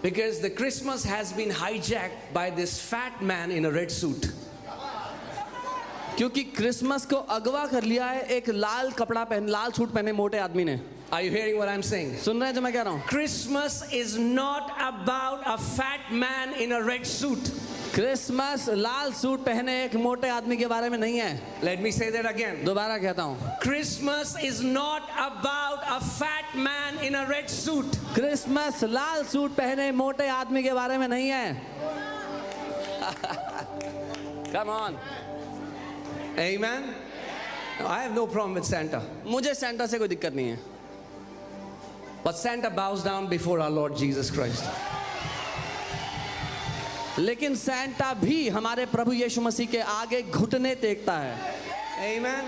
Because the Christmas has been hijacked by this fat man in a red suit. क्योंकि Christmas को अगवा कर लिया है एक लाल कपड़ा पहन, लाल सूट पहने मोटे आदमी ने। Are you hearing what I'm saying? सुन रहे हैं जो मैं कह रहा हूँ? Christmas is not about a fat man in a red suit. Christmas Lal suit पहने एक मोटे आदमी के बारे में नहीं है। Let me say that again. दोबारा कहता हूँ, Christmas is not about a fat man in a red suit. Christmas Lal suit पहने मोटे आदमी के बारे में नहीं है। Come on. Amen. No, I have no problem with Santa. मुझे सेंटा से कोई दिक्कत नहीं है। But Santa bows down before our Lord Jesus Christ. लेकिन सेंटा भी हमारे प्रभु यीशु मसीह के आगे घुटने टेकता है। Amen.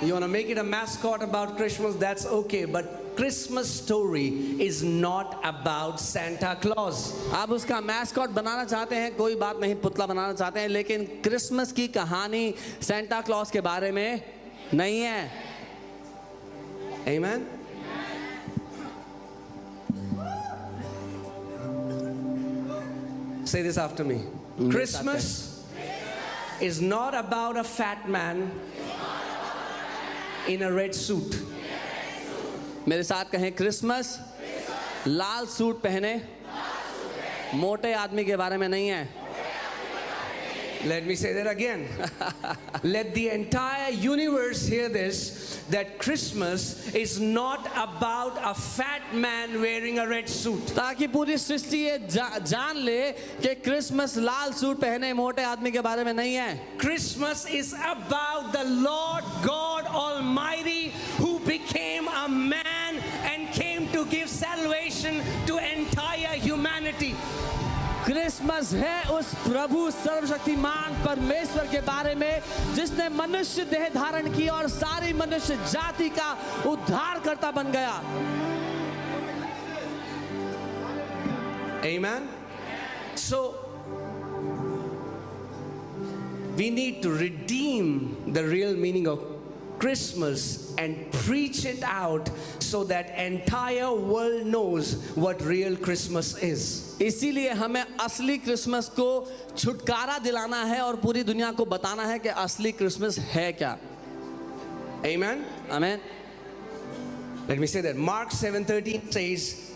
You want to make it a mascot about Christmas? That's okay. But Christmas story is not about Santa Claus. आप उसका मैस्कॉट बनाना चाहते हैं, कोई बात नहीं, पुतला बनाना चाहते हैं, लेकिन क्रिसमस की कहानी सेंटा क्लॉज के बारे में नहीं है। Amen. Say this after me. Christmas is not about a fat man in a red suit. मेरे साथ कहें, क्रिसमस लाल सूट पहने मोटे आदमी के बारे में नहीं है। Let me say that again. Let the entire universe hear this, that Christmas is not about a fat man wearing a red suit. ताकि पूरी सृष्टि ये जान ले कि क्रिसमस लाल सूट पहने मोटे आदमी के बारे में नहीं है। Christmas is about the Lord God Almighty who became a man and came to give salvation to entire humanity. Christmas है उस प्रभु सर्वशक्तिमान परमेश्वर के बारे में जिसने मनुष्य देह धारण की और सारी मनुष्य जाति का उद्धारकर्ता बन गया। Amen. So we need to redeem the real meaning of Christmas and preach it out so that entire world knows what real Christmas is. इसीलिए हमें असली क्रिसमस को छुटकारा दिलाना है और पूरी दुनिया को बताना है कि असली क्रिसमस है क्या। Amen. आमीन। Let me say that Mark 7:13 says,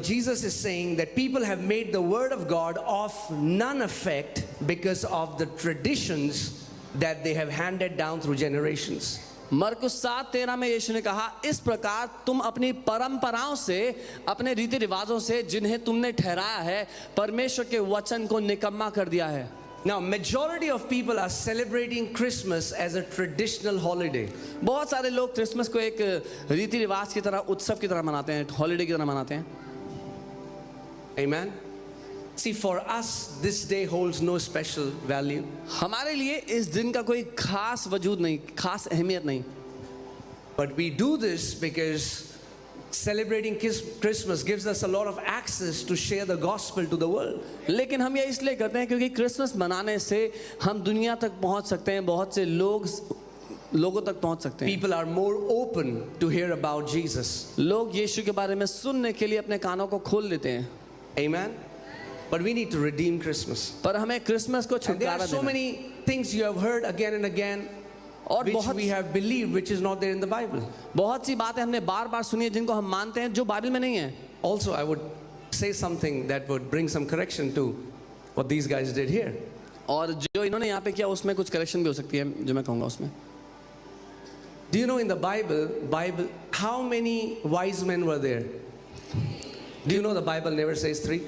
Jesus is saying that people have made the word of God of none effect because of the traditions that they have handed down through generations. मरकुस 7:13 में यीशु ने कहा, इस प्रकार तुम अपनी परंपराओं से, अपने रीति रिवाजों से जिन्हें तुमने ठहराया है, परमेश्वर के वचन को निकम्मा कर दिया है। Now, majority of people are celebrating Christmas as a traditional holiday. बहुत सारे लोग क्रिसमस को एक रीति रिवाज की तरह, उत्सव की तरह मनाते हैं, हॉलिडे की तरह मनाते हैं। Amen. See, for us, this day holds no special value. हमारे लिए इस दिन का कोई खास वजूद नहीं, खास अहमियत नहीं। But we do this because celebrating Christmas gives us a lot of access to share the gospel to the world. लेकिन हम ये इसलिए करते हैं क्योंकि क्रिसमस मनाने से हम दुनिया तक पहुंच सकते हैं, बहुत से लोगों तक पहुंच सकते हैं। People are more open to hear about Jesus. लोग यीशु के बारे में सुनने के लिए अपने कानों को खोल लेते हैं। Amen. But we need to redeem Christmas. पर हमें क्रिसमस को And there छुटकारा are so देना। many things you have heard again and again, और which बहुत we have believed, which is not there in the Bible. बहुत सी बातें हमने बार बार सुनी है जिनको हम मानते हैं जो बाइबल में नहीं है। Also, I would say something that would bring some correction to what these guys did here. और जो इन्होंने यहाँ पे किया उसमें कुछ करेक्शन भी हो सकती है जो मैं कहूँगा उसमें। Do you know in the Bible, how many wise men were there? Do you know the Bible never says 3?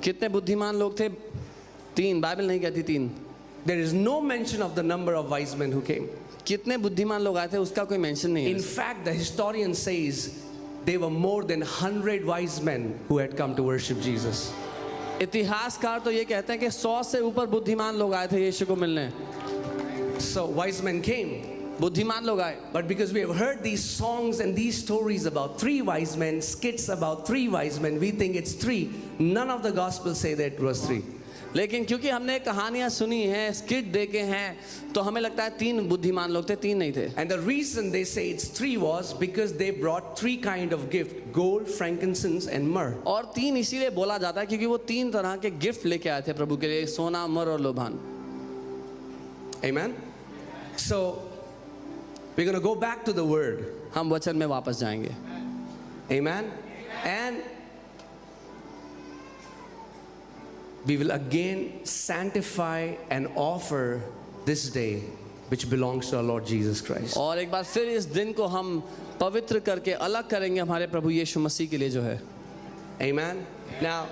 कितने बुद्धिमान लोग थे? 3, बाइबल नहीं कहती 3। There is no mention of the number of wise men who came. कितने बुद्धिमान लोग आए थे उसका कोई मेंशन नहीं In है। fact, the historian says there were more than 100 wise men who had come to worship Jesus. इतिहासकार तो ये कहते हैं कि 100 से ऊपर बुद्धिमान लोग आए थे यीशु को मिलने। So wise men came. बुद्धिमान लोग आए। But because we have heard these songs and these stories about 3 wise men, skits about 3 wise men, we think it's 3. None of the gospels say that it was 3. लेकिन क्योंकि हमने कहानियां सुनी हैं, skit देखे हैं, तो हमें लगता है 3 बुद्धिमान लोग थे, 3 नहीं थे। And the reason they say it's 3 was because they brought 3 kind of gift: gold, frankincense, and myrrh. और 3 इसीलिए बोला जाता है क्योंकि वो 3 तरह के गिफ्ट लेके आए थे प्रभु के लिए, सोना, मर और लोबान। Amen. So we're going to go back to the word. हम वचन में वापस जाएंगे। Amen. And we will again sanctify and offer this day which belongs to our Lord Jesus Christ. और एक बार फिर इस दिन को हम पवित्र करके अलग करेंगे हमारे प्रभु यीशु मसीह के लिए जो है। Amen. Now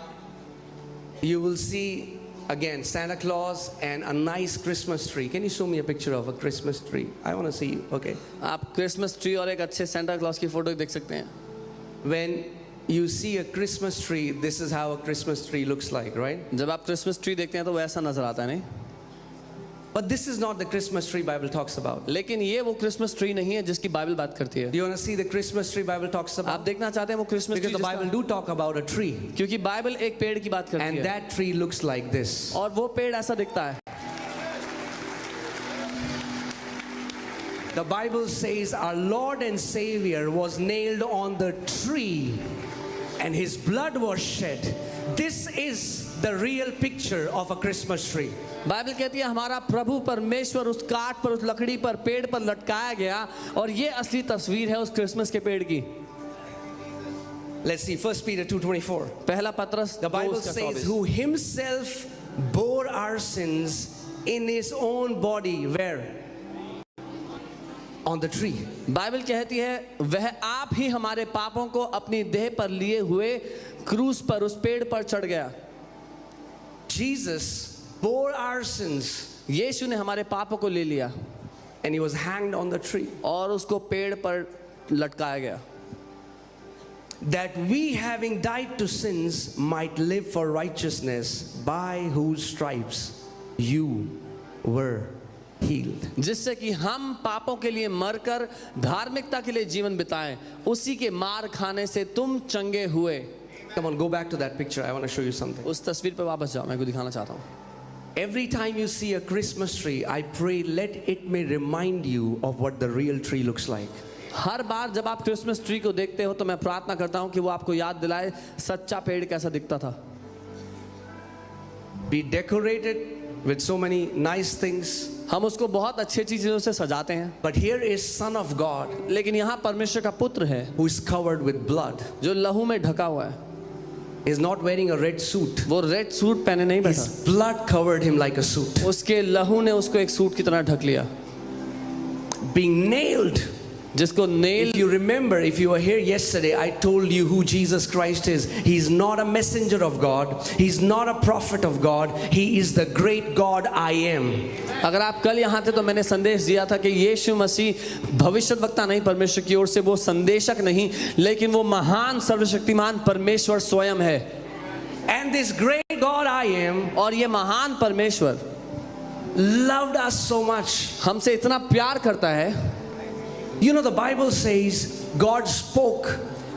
you will see again Santa Claus and a nice Christmas tree. Can you show me a picture of a Christmas tree? I want to see you. Okay. आप क्रिसमस ट्री और एक अच्छे Santa Claus की photo देख सकते हैं। When you see a Christmas tree, this is how a Christmas tree looks like, right? जब आप क्रिसमस ट्री देखते हैं तो वैसा नजर आता है, नहीं? But this is not the Christmas tree Bible talks about. लेकिन ये वो क्रिसमस ट्री नहीं है जिसकी बाइबल बात करती है। Do you want to see the Christmas tree Bible talks आप about? देखना चाहते हैं वो Christmas Because tree the Bible do talk about a tree, क्योंकि बाइबल एक पेड़ की बात करती and है that tree looks like this. और वो पेड़ ऐसा दिखता है। The Bible says our Lord and Savior was nailed on the tree and his blood was shed. This is the real picture of a Christmas tree. Bible कहती है हमारा प्रभु परमेश्वर उस काठ पर, उस लकड़ी पर, पेड़ पर लटकाया गया और ये असली तस्वीर है उस क्रिसमस के पेड़ की। Let's see 1 Peter 2:24. पहला पत्रस The Bible 2:24 says who himself bore our sins in his own body. Where? On the tree. Bible कहती है वह आप ही हमारे पापों को अपनी देह पर लिए हुए क्रूस पर, उस पेड़ पर चढ़ गया। Jesus bore our sins यीशु ने हमारे पापों को ले लिया and he was hanged on the tree, और उसको पेड़ पर लटकाया गया, that we having died to sins might live for righteousness, by whose stripes you were healed. जिससे कि हम पापों के लिए मरकर धार्मिकता के लिए जीवन बिताएं, उसी के मार खाने से तुम चंगे हुए। Come on, go back to that picture. I want to show you something. उस तस्वीर पर वापस जाओ, मैं आपको दिखाना चाहता हूँ। Every time you see a Christmas tree, I pray let it may remind you of what the real tree looks like. हर बार जब आप क्रिसमस ट्री को देखते हो तो मैं प्रार्थना करता हूँ कि वो आपको याद दिलाए सच्चा पेड़ कैसा दिखता था। Be decorated with so many nice things, हम उसको बहुत अच्छी चीजों से सजाते हैं, but here is Son of God लेकिन यहाँ परमेश्वर का पुत्र है who is covered with blood. जो लहू में ढका हुआ है। He is not wearing a red suit. वो रेड सूट पहने नहीं बैठा, His blood covered him like a suit. उसके लहू ने उसको एक सूट की तरह ढक लिया। Being nailed. जिसको nail, If you remember, if you were here yesterday, I told you who Jesus Christ is. He's not a messenger of God. He's not a prophet of God. He is the great God I am. अगर आप कल यहाँ थे तो मैंने संदेश दिया था कि यीशु मसीह भविष्यद्वक्ता नहीं, परमेश्वर की ओर से वो संदेशक नहीं, लेकिन वो महान सर्वशक्तिमान परमेश्वर स्वयं है। And this great God I am और ये महान परमेश्वर loved us so much. हमसे इतना प्यार करता है। You know, the Bible says God spoke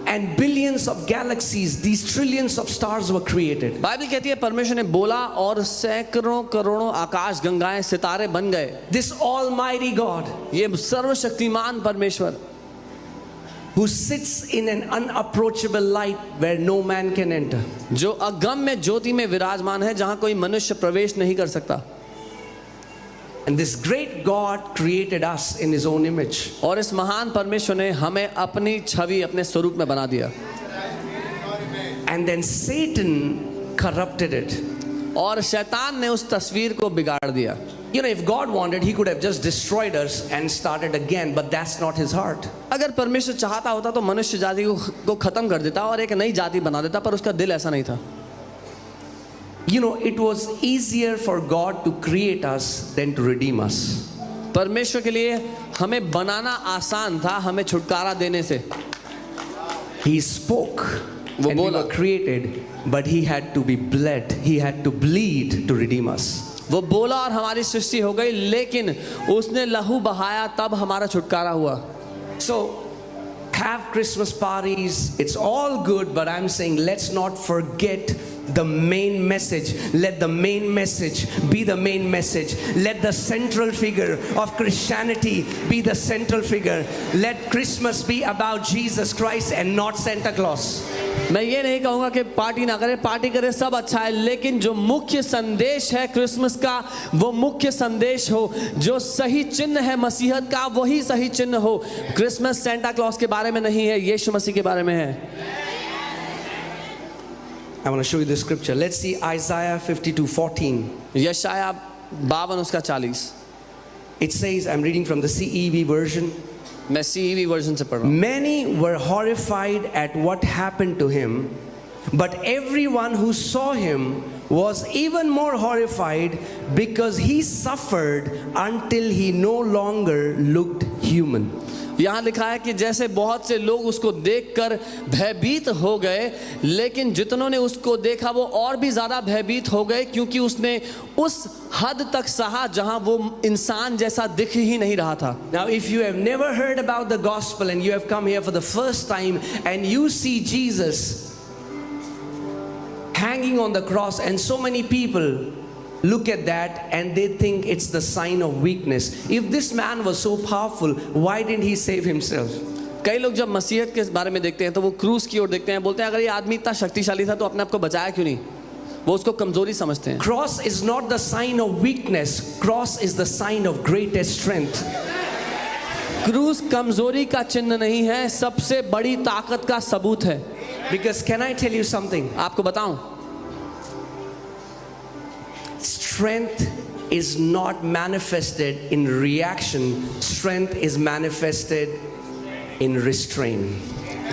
and billions of galaxies, these trillions of stars were created. Bible कहती है परमेश्वर ने बोला और सैकड़ों करोड़ों आकाश गंगाएं सितारे बन गए। This almighty God ये सर्वशक्तिमान परमेश्वर who sits in an unapproachable light where no man can enter. जो अगम्य ज्योति में विराजमान है जहां कोई मनुष्य प्रवेश नहीं कर सकता। And this great God created us in his own image. और इस महान परमेश्वर ने हमें अपनी छवि, अपने स्वरूप में बना दिया। And then Satan corrupted it. और शैतान ने उस तस्वीर को बिगाड़ दिया। You know, if God wanted, he could have just destroyed us and started again, but that's not his heart. अगर परमेश्वर चाहता होता तो मनुष्य जाति को खत्म कर देता और एक नई जाति बना देता, पर उसका दिल ऐसा नहीं था। You know, it was easier for God to create us than to redeem us. परमेश्वर के लिए हमें बनाना आसान था हमें छुटकारा देने से। He spoke वो and we बोला। were created, but he had to be bled. He had to bleed to redeem us. वो बोला और हमारी सृष्टि हो गई, लेकिन उसने लहू बहाया तब हमारा छुटकारा हुआ। So, have Christmas parties. It's all good, but I'm saying let's not forget the main message. Let the main message be the main message. Let the central figure of Christianity be the central figure. Let Christmas be about Jesus Christ and not Santa Claus. मैं ये नहीं कहूँगा कि party ना करे, party करे सब अच्छा है, लेकिन जो मुख्य संदेश है क्रिसमस का वो मुख्य संदेश हो, जो सही चिन्ह है मसीहत का वही सही चिन्ह हो। क्रिसमस सेंटा क्लॉज के बारे में नहीं है, यीशु मसीह के बारे में है। I want to show you the scripture. Let's see Isaiah 52:14. यशाया 52 उसका 40। It says, I'm reading from the CEV version. मैं CEV वर्जन से पढ़ रहा हूँ। Many were horrified at what happened to him, but everyone who saw him was even more horrified because he suffered until he no longer looked human. यहाँ लिखा है कि जैसे बहुत से लोग उसको देखकर भयभीत हो गए, लेकिन जितनों ने उसको देखा वो और भी ज़्यादा भयभीत हो गए, क्योंकि उसने उस हद तक सहा जहाँ वो इंसान जैसा दिख ही नहीं रहा था। Now if you have never heard about the gospel and you have come here for the first time and you see Jesus hanging on the cross and so many people look at that and they think it's the sign of weakness. If this man was so powerful, why didn't he save himself? कई लोग जब मसीहत के बारे में देखते हैं तो वो क्रूस की ओर देखते हैं, बोलते हैं अगर ये आदमी इतना शक्तिशाली था तो अपने आप को बचाया क्यों नहीं, वो उसको कमजोरी समझते हैं। Cross is not the sign of weakness. Cross is the sign of greatest strength. क्रूस कमजोरी का चिन्ह नहीं है, सबसे बड़ी ताकत का सबूत है। Because can I tell you something? आपको बताऊं, Strength is not manifested in reaction. Strength is manifested in restraint.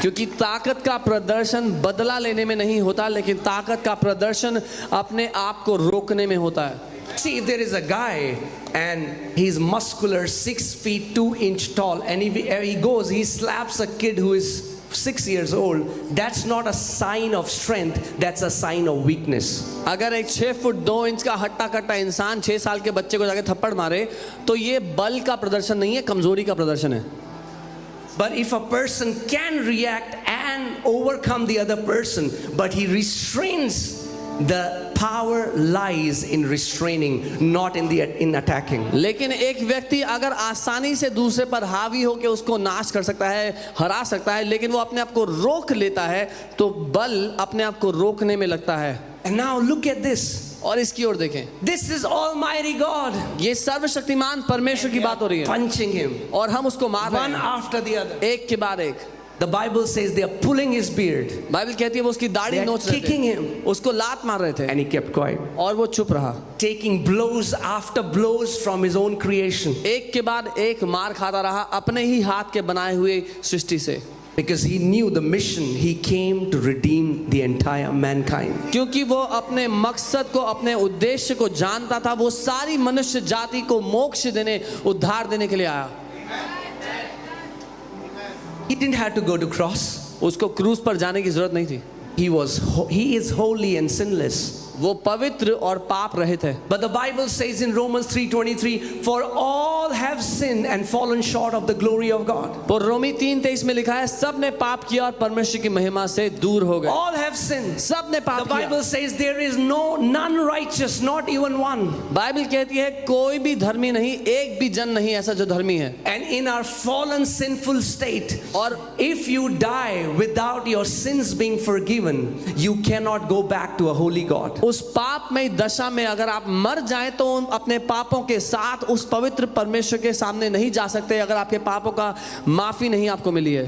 क्योंकि ताकत का प्रदर्शन बदला लेने में नहीं होता, लेकिन ताकत का प्रदर्शन अपने आप को रोकने में होता है। See, if there is a guy and he's muscular, 6 feet 2 inches tall, and he goes, he slaps a kid who is 6 years old, that's not a sign of strength, that's a sign of weakness. अगर एक 6 foot 2 inch का हट्टा कट्टा इंसान 6 साल के बच्चे को जाके थप्पड़ मारे तो ये बल का प्रदर्शन नहीं है, कमजोरी का प्रदर्शन है। But if a person can react and overcome the other person, but he restrains, the power lies in restraining, not in attacking. लेकिन एक व्यक्ति अगर आसानी से दूसरे पर हावी होकर उसको नाश कर सकता है, हरा सकता है, लेकिन वो अपने आप को रोक लेता है तो बल अपने आप को रोकने में लगता है। And now look at this. और इसकी ओर देखें, This is Almighty God. ये सर्वशक्तिमान परमेश्वर की बात हो रही है Punching him और हम उसको मार रहे one हैं after the other. एक के बाद एक। The Bible says they are pulling his beard. Bible कहती है वो उसकी दाढ़ी They are नोच रहे kicking थे, him. उसको लात मार रहे थे And he kept quiet. और वो चुप रहा। Taking blows after blows from his own creation. एक के बाद एक मार खाता रहा अपने ही हाथ के बनाए हुए सृष्टि से। Because he knew the mission. He came to redeem the entire mankind. क्योंकि वो अपने मकसद को, अपने उद्देश्य को जानता था, वो सारी मनुष्य जाति को मोक्ष देने, उद्धार देने के लिए आया। He didn't have to go to cross. उसको क्रूस पर जाने की जरूरत नहीं थी। He is holy and sinless. वो पवित्र और पाप रहित है। But the Bible says in Romans 3:23, for all have sinned and fallen short of the glory of God. और रोमी 3:23 में लिखा है सब ने पाप किया और परमेश्वर की महिमा से दूर हो गए। All have sinned. सब ने पाप The किया। Bible says there is none righteous, not even one. Bible कहती है कोई भी धर्मी नहीं, एक भी जन नहीं ऐसा जो धर्मी है। And in our fallen sinful state, और if you die without your sins being forgiven, you cannot go back to a holy God. उस पापमय दशा में अगर आप मर जाएं तो अपने पापों के साथ उस पवित्र परमेश्वर के सामने नहीं जा सकते अगर आपके पापों का माफी नहीं आपको मिली है।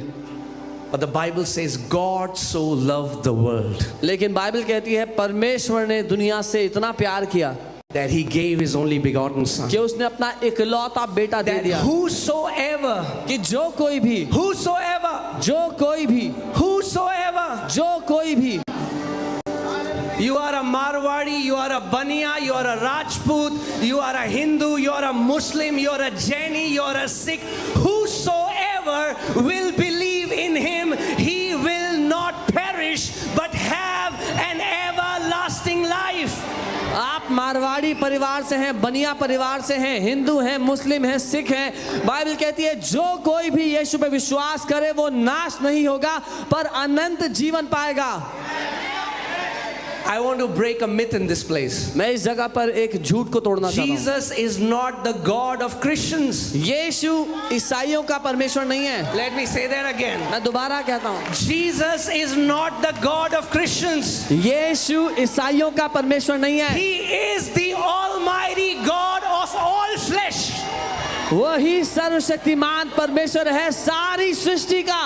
But the Bible says God so loved the world लेकिन बाइबल कहती है परमेश्वर ने दुनिया से इतना प्यार किया that he gave his only begotten son. कि उसने अपना इकलौता बेटा दे That दिया whosoever, कि जो कोई भी जो कोई भी you are a Marwadi, you are a Baniya, you are a Rajput, you are a Hindu, you are a Muslim, you are a Jaini, you are a Sikh, whosoever will believe in him, he will not perish but have an everlasting life. आप मारवाड़ी परिवार से हैं, बनिया परिवार से हैं, हिंदू हैं, मुस्लिम हैं, सिख हैं, बाइबल कहती है जो कोई भी यीशु पे विश्वास करे वो नाश नहीं होगा पर अनंत जीवन पाएगा। I want to break a myth in this place. मैं इस जगह पर एक झूठ को तोड़ना चाहता हूँ। Jesus is not the God of Christians. यीशु ईसाइयों का परमेश्वर नहीं है। Let me say that again. मैं दोबारा कहता हूँ, Jesus is not the God of Christians. यीशु ईसाइयों का परमेश्वर नहीं है। He is the Almighty God of all flesh. वही सर्वशक्तिमान परमेश्वर है सारी सृष्टि का,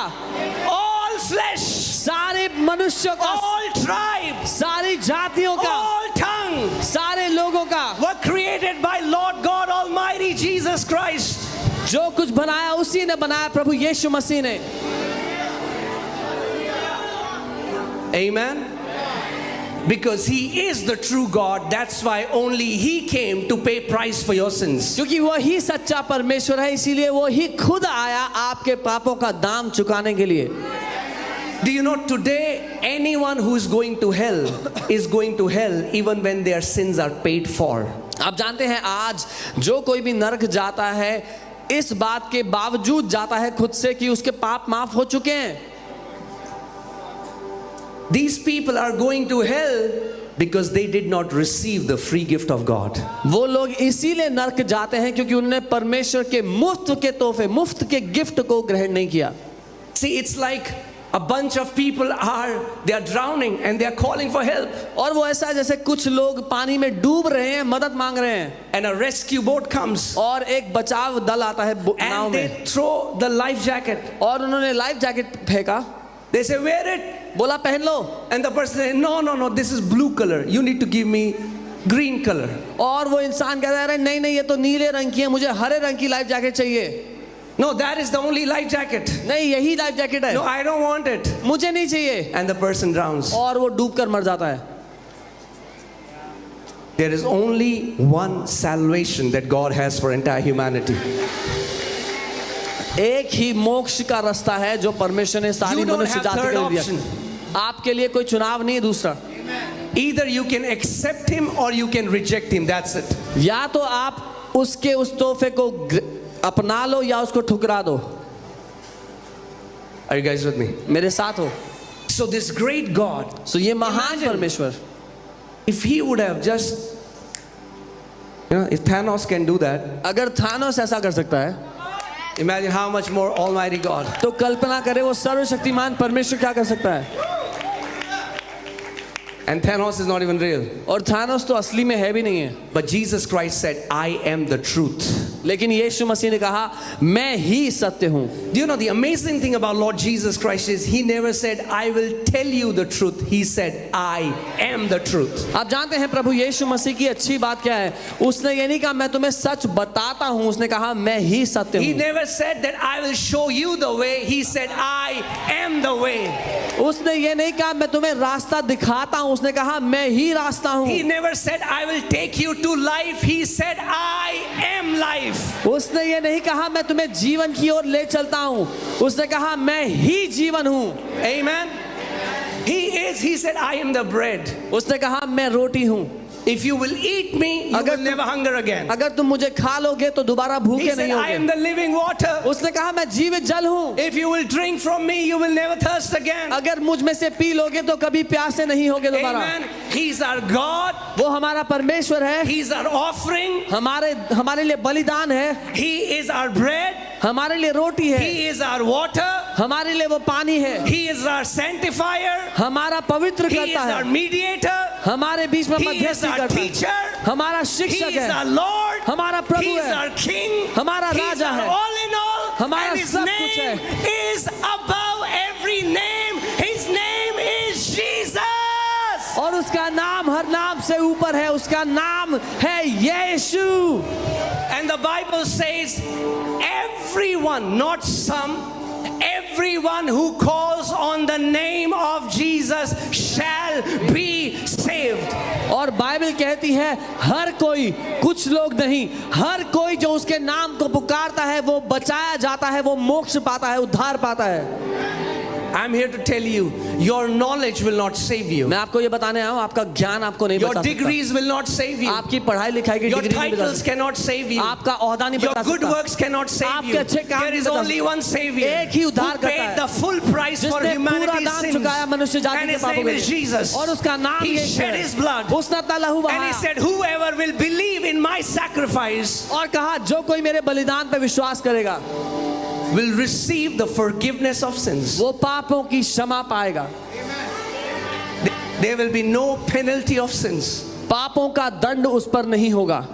All flesh. सारे मनुष्यों का, All tribes. सारी जातियों का, All tongues. सारे लोगों का, Were created by Lord God Almighty Jesus Christ. जो कुछ बनाया उसी ने बनाया, प्रभु यीशु मसीह ने। Amen. Because He is the true God, that's why only He came to pay price for your sins. क्योंकि वही सच्चा परमेश्वर है, इसीलिए वो ही खुद आया आपके पापों का दाम चुकाने के लिए। Do you know today anyone who is going to hell is going to hell even when their sins are paid for. आप जानते हैं आज जो कोई भी नरक जाता है इस बात के बावजूद जाता है खुद से कि उसके पाप माफ हो चुके हैं। These people are going to hell because they did not receive the free gift of God. वो लोग इसीलिए नरक जाते हैं क्योंकि उन्होंने परमेश्वर के मुफ्त के तोहफे, मुफ्त के गिफ्ट को ग्रहण नहीं किया। See, it's like a bunch of people they are drowning and they are calling for help. और वो ऐसा जैसे कुछ लोग पानी में डूब रहे हैं, मदद मांग रहे हैं, And a rescue boat comes और एक बचाव दल आता है नाव and में, they throw the life jacket. और उन्होंने लाइफ जैकेट फेंका, They say, wear it. बोला पहन लो, And the person says, no, this is blue color. You need to give me green color. और वो इंसान कहता है अरे नहीं नहीं ये तो नीले रंग की है, मुझे हरे रंग की लाइफ जैकेट चाहिए। No, that is the only life jacket. नहीं यही लाइफ जैकेट है, No, I don't want it. मुझे नहीं चाहिए, And the person drowns. और वो डूब कर मर जाता है। There is only one salvation that God has for entire humanity. एक ही मोक्ष का रास्ता है जो परमेश्वर ने सारी You don't मनुष्य have जाति third के लिए option. दिया। आपके लिए कोई चुनाव नहीं दूसरा, Either you can accept Him or you can reject Him. That's it. या तो आप उसके उस तोहफे को अपना लो या उसको ठुकरा दो। Are you guys with me? मेरे साथ हो। So this great God, सो ये महान Imagine. परमेश्वर, if He would have just, if Thanos can do that, अगर थानोस ऐसा कर सकता है imagine how much more Almighty God. तो कल्पना करें वो सर्वशक्तिमान परमेश्वर क्या कर सकता है। And Thanos is not even real. और थानोस तो असली में है भी नहीं है, But Jesus Christ said, I am the truth. लेकिन यीशु मसीह ने कहा मैं ही सत्य हूँ। Do you know the amazing thing about Lord Jesus Christ is He never said, I will tell you the truth. He said, I am the truth. आप जानते हैं प्रभु यीशु मसीह की अच्छी बात क्या है, उसने ये नहीं कहा मैं तुम्हें सच बताता हूँ, उसने कहा मैं ही सत्य He हूँ। never said that I will show you the way. He said, I am the way. उसने ये नहीं कहा मैं तुम्हें रास्ता दिखाता हूँ, उसने कहा मैं ही रास्ता हूँ। He never said, I will take you to life. He said, I am life. उसने ये नहीं कहा मैं तुम्हें जीवन की ओर ले चलता हूँ, उसने कहा मैं ही जीवन हूँ। Amen. He said, I am the bread. उसने कहा मैं रोटी हूँ, If you will eat me, you अगर will never hunger again. अगर तुम मुझे खा लोगे तो दोबारा He भूखे said, नहीं I am होगे। the living water. उसने कहा मैं जीवित जल हूँ, If you will drink from me, you will never thirst again. अगर मुझ में से पी लोगे तो कभी प्यासे नहीं होगे दोबारा। Amen. He's our God. वो हमारा परमेश्वर है, He's our offering. हमारे लिए बलिदान है, He is our bread. हमारे लिए रोटी है, He is our water. हमारे लिए वो पानी है, He is our sanctifier. हमारा पवित्र He is करता our है, mediator. हमारे बीच में He is मध्यस्थी our करता है, teacher. हमारा He शिक्षक is our है, Lord. हमारा He प्रभु is है, our King. हमारा He is राजा our है, all in all. हमारा And His सब कुछ name है। is above every name. His name is Jesus. और उसका नाम हर नाम से ऊपर है, उसका नाम है यीशु। And the Bible says, everyone, not some, everyone who calls on the name of Jesus shall be saved. और बाइबल कहती है हर कोई, कुछ लोग नहीं, हर कोई जो उसके नाम को पुकारता है वो बचाया जाता है, वो मोक्ष पाता है, उद्धार पाता है। I'm here to tell you, your knowledge will not save you. मैं आपको ये बताने आया हूँ, आपका ज्ञान आपको नहीं Your बचा सकता। degrees will not save you. आपकी पढ़ाई लिखाई की Your डिग्री नहीं बचा titles सकती। cannot save you. आपका ओहदा नहीं Your बचा good सकता। works cannot save आपके you. अच्छे काम There नहीं is बचा only सकते। one Savior एक ही who उद्धार करता paid है, the full price for जिसने पूरा humanity's दाम sins. चुकाया मनुष्य जाति And के his पापों name के is लिए। Jesus. और उसका नाम He यीशु shed है। his blood. उसने अपना लहू And he बहाया said, whoever will believe in my sacrifice और कहा जो कोई मेरे बलिदान पे विश्वास करेगा will receive the forgiveness of sins. वो पापों की क्षमा पाएगा। There will be no penalty of sins. पापों का दंड उस पर नहीं होगा।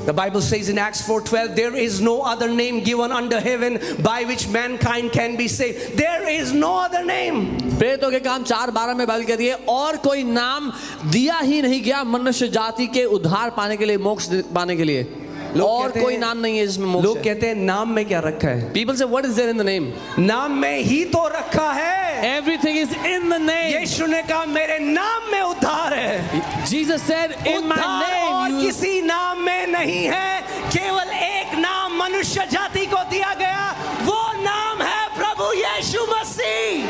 The Bible says in Acts 4:12, there is no other name given under heaven by which mankind can be saved. There is no other name. प्रेरितों के काम 4:12 में बाइबल कहती है और कोई नाम दिया ही नहीं गया मनुष्य जाति के उद्धार पाने के लिए, मोक्ष पाने के लिए। और कोई नाम नहीं है जिसमें मोक्ष लोग है। कहते हैं नाम में क्या रखा है? People say what is there in the name? नाम में ही तो रखा है। Everything is in the name. यीशु ने कहा मेरे नाम में उद्धार है। Jesus said in my उद्धार और name you किसी नाम में नहीं है, केवल एक नाम मनुष्य जाति को दिया गया, वो नाम है प्रभु यीशु मसीह।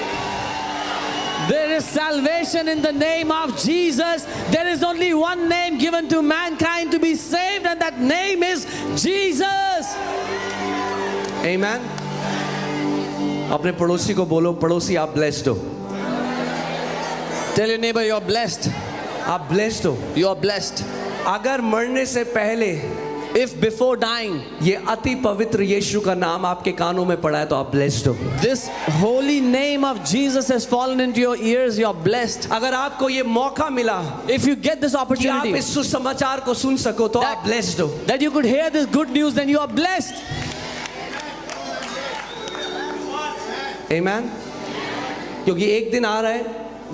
There is salvation in the name of Jesus. There is only one name given to mankind to be saved, and that name is Jesus. Amen. अपने पड़ोसी को बोलो, पड़ोसी आप ब्लेस्ड हो। Tell your neighbor you're blessed. आप blessed हो। You're blessed. अगर मरने से पहले If before dying ये अति पवित्र यीशु का नाम आपके कानों में पड़ा है तो आप ब्लेस्ड हो। this holy name of Jesus has fallen into your ears, you're blessed. अगर आपको ये मौका मिला If you get this कि आप opportunity इस सुसमाचार को सुन सको तो आप ब्लेस्ड हो। that you could hear this good news, then you are blessed. Amen. क्योंकि एक दिन आ रहा है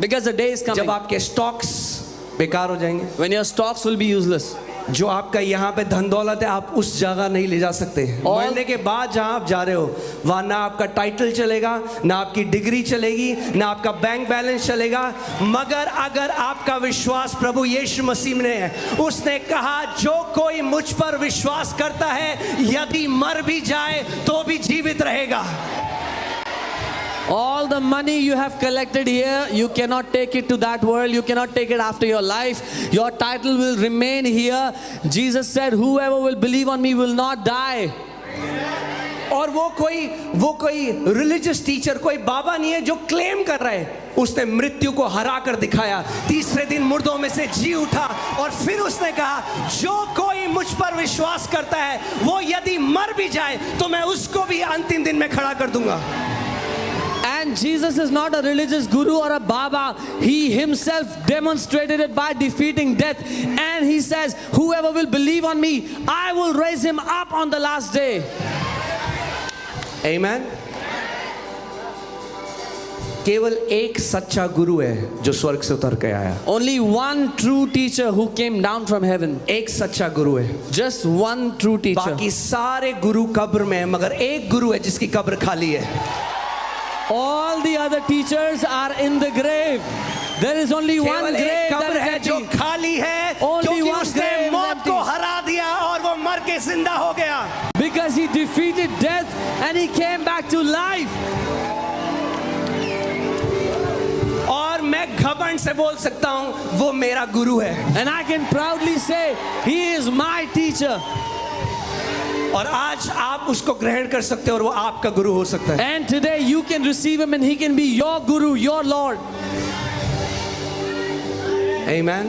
Because the day is coming जब आपके स्टॉक्स बेकार हो जाएंगे। when your stocks will be useless. जो आपका यहाँ पे धन दौलत है आप उस जगह नहीं ले जा सकते। मरने के बाद जहाँ आप जा रहे हो वहाँ ना आपका टाइटल चलेगा, ना आपकी डिग्री चलेगी, ना आपका बैंक बैलेंस चलेगा, मगर अगर आपका विश्वास प्रभु यीशु मसीह में है। उसने कहा जो कोई मुझ पर विश्वास करता है यदि मर भी जाए तो भी जीवित रहेगा। All the money you have collected here, you cannot take it to that world. You cannot take it after your life. Your title will remain here. Jesus said, whoever will believe on me will not die. और वो कोई religious teacher, कोई बाबा नहीं है जो claim कर रहा है। उसने मृत्यु को हरा कर दिखाया, तीसरे दिन मुर्दों में से जी उठा और फिर उसने कहा जो कोई मुझ पर विश्वास करता है वो यदि मर भी जाए तो मैं उसको भी अंतिम दिन में खड़ा कर दूंगा। And Jesus is not a religious guru or a Baba. He himself demonstrated it by defeating death. And he says, whoever will believe on me, I will raise him up on the last day. Amen. केवल एक सच्चा गुरु है जो स्वर्ग से उतर के आया। Only one true teacher who came down from heaven. एक सच्चा गुरु है। Just one true teacher. बाकी सारे गुरु कब्र में है, मगर एक गुरु है जिसकी कब्र खाली है। All the other teachers are in the grave. There is only one केवल grave एक that कब्र है is जो empty. खाली है, Only क्योंकि one उसने grave is मौत empty. को हरा दिया और वो मर के जिंदा हो गया। Because he defeated death and he came back to life. और मैं घमंड से बोल सकता हूँ वो मेरा गुरु है। And I can proudly say, he is my teacher. और आज आप उसको ग्रहण कर सकते हो और वो आपका गुरु हो सकता है। And today you can receive him and he can be your guru, your Lord. Amen.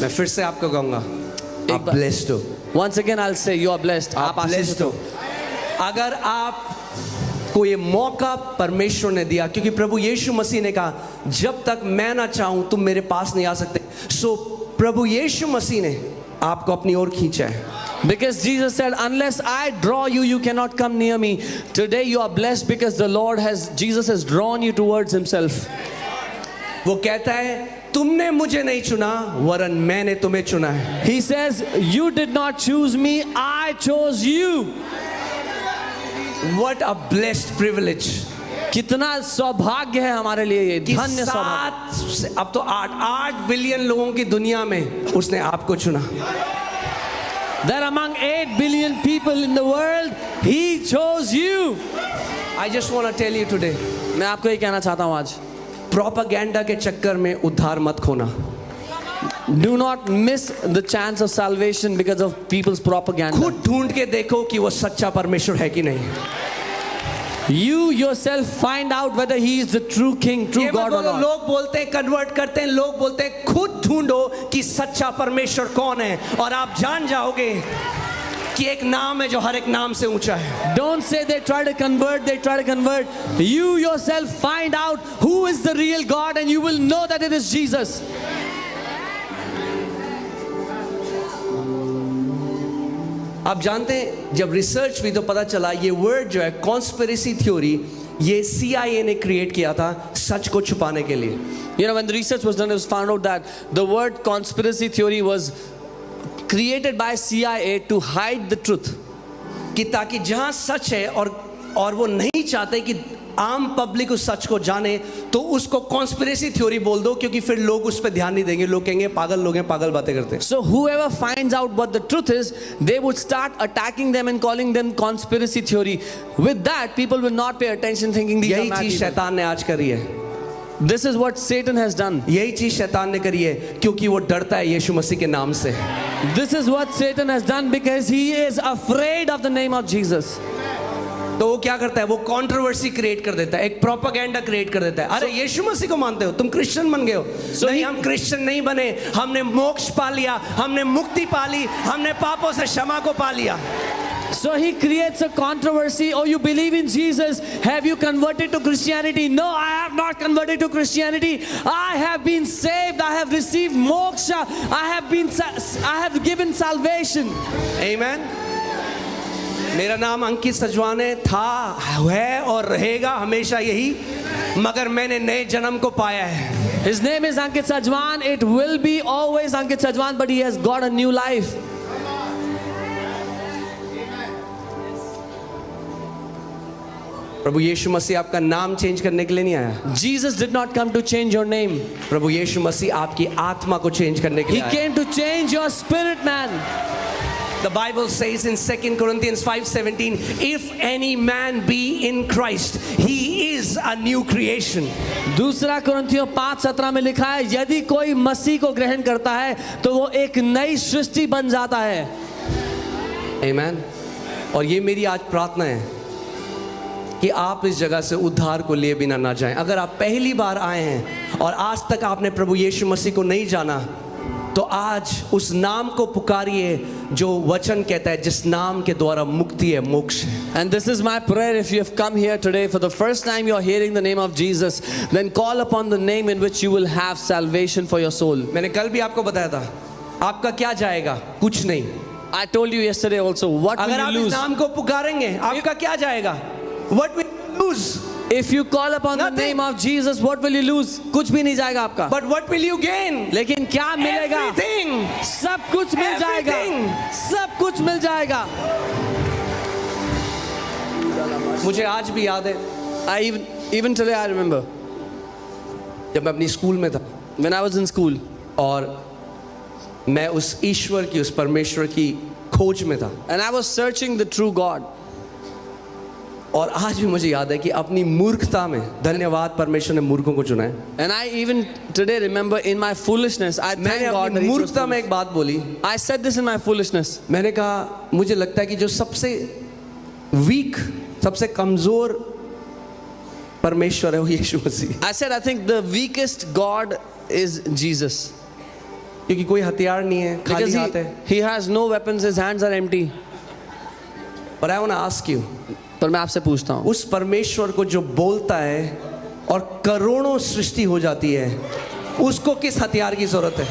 मैं फिर से आपको कहूँगा आप बार- ब्लेस्ड हो। Once again I'll say you are blessed. आप ब्लेस्ड हो। अगर आप को ये मौका परमेश्वर ने दिया, क्योंकि प्रभु यीशु मसीह ने कहा जब तक मैं ना चाहूं तुम मेरे पास नहीं आ सकते। सो प्रभु यीशु मसीह ने आपको अपनी ओर खींचा है। Because Jesus said, unless I draw you, you cannot come near me. Today you are blessed because Jesus has drawn you towards himself. वो कहता है तुमने मुझे नहीं चुना वरन मैंने तुम्हें चुना है। He says, you did not choose me, I chose you. What a blessed privilege। कितना सौभाग्य है हमारे लिए ये, कि धन्य सौभाग्य। 7 से अब तो 8 बिलियन लोगों की दुनिया में उसने आपको चुना। That among 8 billion people in the world, he chose you. I just want to tell you today, मैं आपको ये कहना चाहता हूँ आज, प्रोपेगेंडा के चक्कर में उद्धार मत खोना. do not miss the chance of salvation because of people's propaganda. खुद ढूंढ के देखो कि वो सच्चा परमेश्वर है कि नहीं. You yourself find out whether he is the true king, true ये God or बोलो, not. लोग बोलते हैं कन्वर्ट करते हैं, लोग बोलते हैं, खुद ढूंढो कि सच्चा परमेश्वर कौन है और आप जान जाओगे कि एक नाम है जो हर एक नाम से ऊंचा है. Don't say they try to convert, they try to convert. You yourself find out who is the real God and you will know that it is Jesus. आप जानते हैं जब रिसर्च हुई तो पता चला ये वर्ड जो है कॉन्स्पिरेसी थ्योरी, ये CIA ने क्रिएट किया था सच को छुपाने के लिए. You know, when the research was done, it was found out that the word conspiracy theory was created by CIA to hide the truth. कि ताकि जहां सच है और वो नहीं चाहते कि आम पब्लिक उस सच को जाने, तो उसको कॉन्स्पिरेसी थ्योरी बोल दो, क्योंकि फिर लोग उस पर ध्यान नहीं देंगे. लोग कहेंगे पागल लोग हैं, पागल बातें करते हैं. So whoever finds out what the truth is, they would start attacking them and calling them conspiracy theory. With that, people will not pay attention, thinking these are यही mad चीज people. शैतान ने आज करी है. This is what Satan has done. यही चीज शैतान ने करी है क्योंकि वो डरता है यीशु मसीह के नाम से. This is what Satan has done because he is afraid of the name of Jesus. तो वो क्या करता है, वो कंट्रोवर्सी क्रिएट कर देता है, एक प्रोपेगेंडा क्रिएट कर देता है. अरे यीशु मसीह को मानते हो, तुम क्रिश्चियन बन गए हो. नहीं, हम क्रिश्चियन नहीं बने, हमने मोक्ष पा लिया, हमने मुक्ति पा ली, हमने पापों से क्षमा को पा लिया. So he creates a controversy. Oh, you believe in Jesus? Have you converted to Christianity? No, I have not converted to Christianity. I have been saved. I have received moksha. I have given salvation. Amen. मेरा नाम अंकित सजवान है, था, है और रहेगा हमेशा यही, मगर मैंने नए जन्म को पाया है. His name is Ankit Sajwan. It will be always Ankit Sajwan, but he has got a new life. प्रभु यीशु मसीह आपका नाम चेंज करने के लिए नहीं आया. Jesus did not come to change your name. प्रभु यीशु मसीह आपकी आत्मा को चेंज करने के He लिए आया. came to change your spirit, man. The Bible says in 2 Corinthians 5:17, if any man be in Christ, he is a new creation. दूसरा कुरिन्थियों 5:17 में लिखा है, यदि कोई मसीह को ग्रहण करता है तो वो एक नई सृष्टि बन जाता है. Amen. और ये मेरी आज प्रार्थना है कि आप इस जगह से उद्धार को लिए बिना ना जाएं. अगर आप पहली बार आए हैं और आज तक आपने प्रभु यीशु मसीह को नहीं जाना, तो आज उस नाम को पुकारिए जो वचन कहता है, जिस नाम के द्वारा मुक्ति है, मोक्ष है. And this is my prayer. If you have come here today for the first time, you are hearing the name of Jesus, then call upon the name in which you will have salvation for your soul. मैंने कल भी आपको बताया था, आपका क्या जाएगा? कुछ नहीं. I told you yesterday also, what will अगर आप you इस lose? नाम को पुकारेंगे, आपका क्या जाएगा? What will you lose? If you call upon the Nothing. name of Jesus, what will you lose? कुछ भी नहीं जाएगा आपका. But what will you gain? लेकिन क्या मिलेगा? Everything. सब कुछ मिल जाएगा. Everything. सब कुछ मिल जाएगा. मुझे आज भी याद है, Even today I remember जब मैं अपनी स्कूल में था when I was in school, और मैं उस ईश्वर की, उस परमेश्वर की खोज में था. and I was searching the true God. और आज भी मुझे याद है कि अपनी मूर्खता में, धन्यवाद परमेश्वर ने मूर्खों को चुना है. And I even today remember in my foolishness, I thank मैंने God that अपनी he chose मूर्खता me. में एक बात बोली. I said this in my foolishness. मैंने कहा मुझे लगता है कि जो सबसे वीक, सबसे कमजोर परमेश्वर है वो यीशु मसीह. I said I think the weakest God is Jesus. क्योंकि कोई हथियार नहीं है, खाली Because हाथ है. he has no weapons, his hands are empty. But I want to ask you, पर मैं आपसे पूछता हूँ, उस परमेश्वर को जो बोलता है और करोड़ों सृष्टि हो जाती है, उसको किस हथियार की जरूरत है?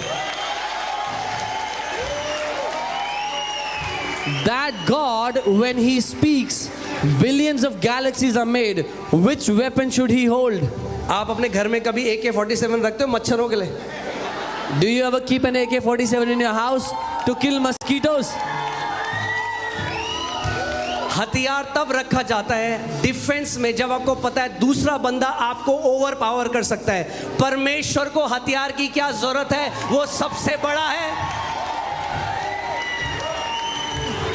that God, when he speaks, billions of galaxies are made. Which weapon should he hold? आप अपने घर में कभी AK-47 रखते हो मच्छरों के लिए? Do you ever keep an AK-47 in your house to kill mosquitoes? हथियार तब रखा जाता है डिफेंस में जब आपको पता है दूसरा बंदा आपको ओवर पावर कर सकता है. परमेश्वर को हथियार की क्या जरूरत है? वो सबसे बड़ा है.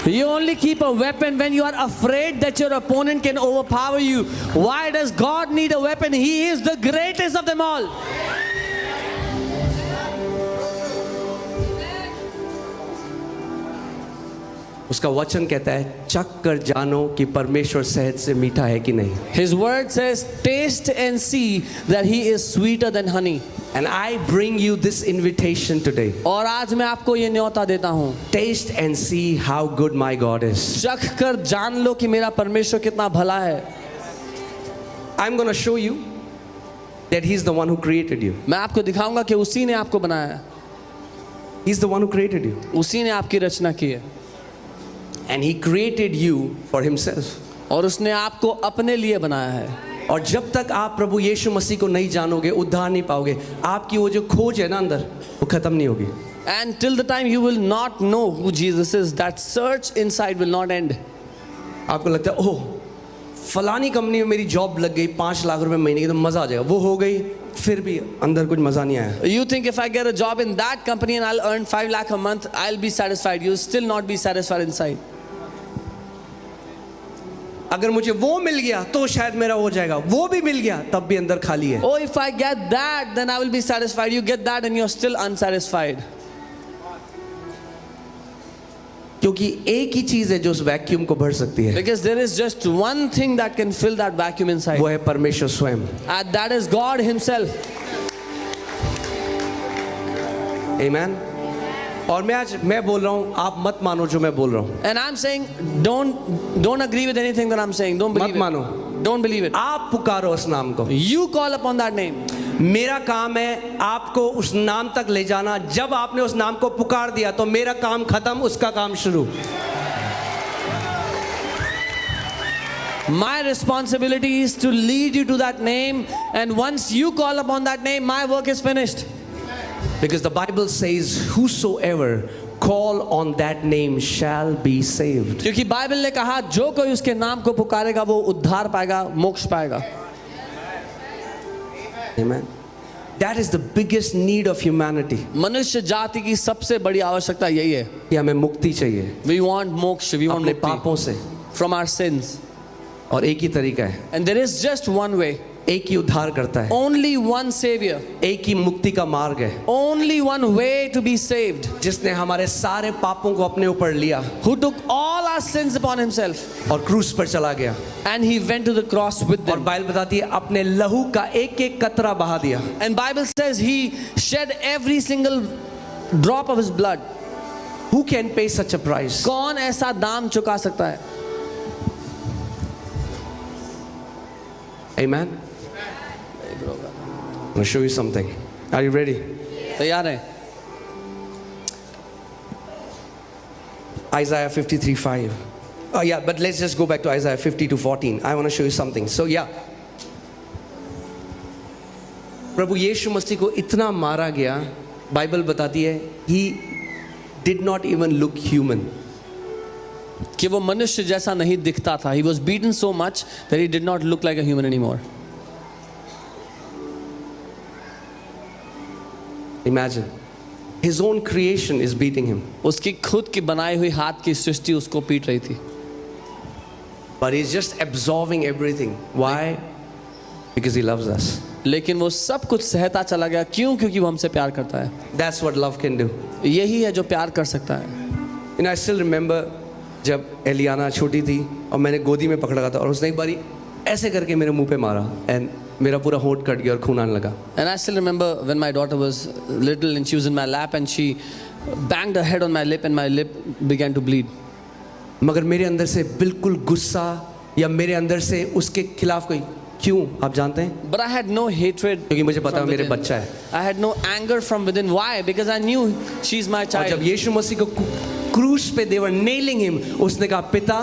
You only keep a weapon when you are afraid that your opponent can overpower you. Why does God need a weapon? He is the greatest of them all. उसका वचन कहता है चख कर जानो कि परमेश्वर शहद से मीठा है कि नहीं. His word says, taste and see that he is sweeter than honey. And I bring you this invitation today. और आज मैं आपको ये न्योता देता हूँ. Taste and see how good my God is. चख कर जान लो कि मेरा परमेश्वर कितना भला है. I'm going to show you that He's the one who created you. मैं आपको दिखाऊंगा कि उसी ने आपको बनाया है. He's the one who created you. उसी ने आपकी रचना की है. And He created you for Himself. और उसने आपको अपने लिए बनाया है. और जब तक आप प्रभु यीशु मसीह को नहीं जानोगे उद्धार नहीं पाओगे. आपकी वो जो खोज है ना अंदर वो खत्म नहीं होगी. And till the time you will not know who Jesus is, that search inside will not end. आपको लगता है ओह फलानी कंपनी में मेरी जॉब लग गई 5 लाख रुपए महीने की तो मजा आ जाएगा. वो हो गई फिर भी अंदर कुछ मजा नहीं आया. You think if I get a job in that company and I'll earn 5 lakh a month, I'll be satisfied. You'll still not be satisfied inside. अगर मुझे वो मिल गया तो शायद मेरा हो जाएगा. वो भी मिल गया तब भी अंदर खाली है. Oh, if I get that, then I will be satisfied. You get that and you're still unsatisfied. क्योंकि एक ही चीज है जो उस वैक्यूम को भर सकती है. Because there is just one thing that can fill that vacuum inside. वो है परमेश्वर स्वयं. And that is God Himself. Amen. और मैं बोल रहा हूँ आप मत मानो जो मैं बोल रहा हूँ. And I'm saying don't agree with anything that I'm saying. Don't believe मत मानो. it. Don't believe it. आप पुकारो उस नाम को. You call upon that name. मेरा काम है आपको उस नाम तक ले जाना. जब आपने उस नाम को पुकार दिया तो मेरा काम खत्म उसका काम शुरू. My responsibility is to lead you to that name, and once you call upon that name, my work is finished. Because the Bible says whosoever call on that name shall be saved. क्योंकि Bible ने कहा जो कोई उसके नाम को पुकारेगा वो उद्धार पाएगा, मोक्ष पाएगा. Amen. That is the biggest need of humanity. मनुष्य जाति की सबसे बड़ी आवश्यकता यही है. कि हमें मुक्ति चाहिए. We want मोक्ष, we want अपने मुक्ति पापों से. from our sins. और एक ही तरीका है. And there is just one way. एक ही उद्धार करता है. Only one savior. एक ही मुक्ति का मार्ग है. Only one way to be saved. जिसने हमारे सारे पापों को अपने ऊपर लिया. Who took all our sins upon Himself. और क्रूस पर चला गया. And He went to the cross with और them. बाइबल बताती है अपने लहू का एक एक कतरा बहा दिया. And Bible says He shed every single drop of His blood. Who can pay such a price? कौन ऐसा दाम चुका सकता है? Amen. I'm going to show you something. Are you ready? तैयार है? Isaiah 53:5. Oh yeah, but let's just go back to Isaiah 50:14. I want to show you something. So yeah. प्रभु यीशु मसीह को इतना मारा गया, बाइबल बताती है, he did not even look human. कि वो मनुष्य जैसा नहीं दिखता था. He was beaten so much that he did not look like a human anymore. Imagine. His own creation is beating him. उसकी खुद की बनाई हुई हाथ की सृष्टि उसको पीट रही थी. But he's just absorbing everything. Why? Because he loves us. लेकिन वो सब कुछ सहता चला गया. क्यों? क्योंकि वो हमसे प्यार करता है. That's what love can do. यही है जो प्यार कर सकता है. You know, I still remember जब एलियाना छोटी थी और मैंने गोदी में पकड़ा था और उसने एक बारी ऐसे करके मेरे मुंह पे मारा and मेरा पूरा होंठ कट गया और खून आने लगा. And I still remember when my daughter was little and she was in my lap and she banged her head on my lip and my lip began to bleed. मगर मेरे अंदर से बिल्कुल गुस्सा या मेरे अंदर से उसके खिलाफ कोई क्यों आप जानते हैं? But I had no hatred. क्योंकि मुझे पता है from मेरे within. बच्चा है. I had no anger from within. Why? Because I knew she's my और child. जब यीशु मसीह को क्रूस पे they were nailing him, उसने कहा पिता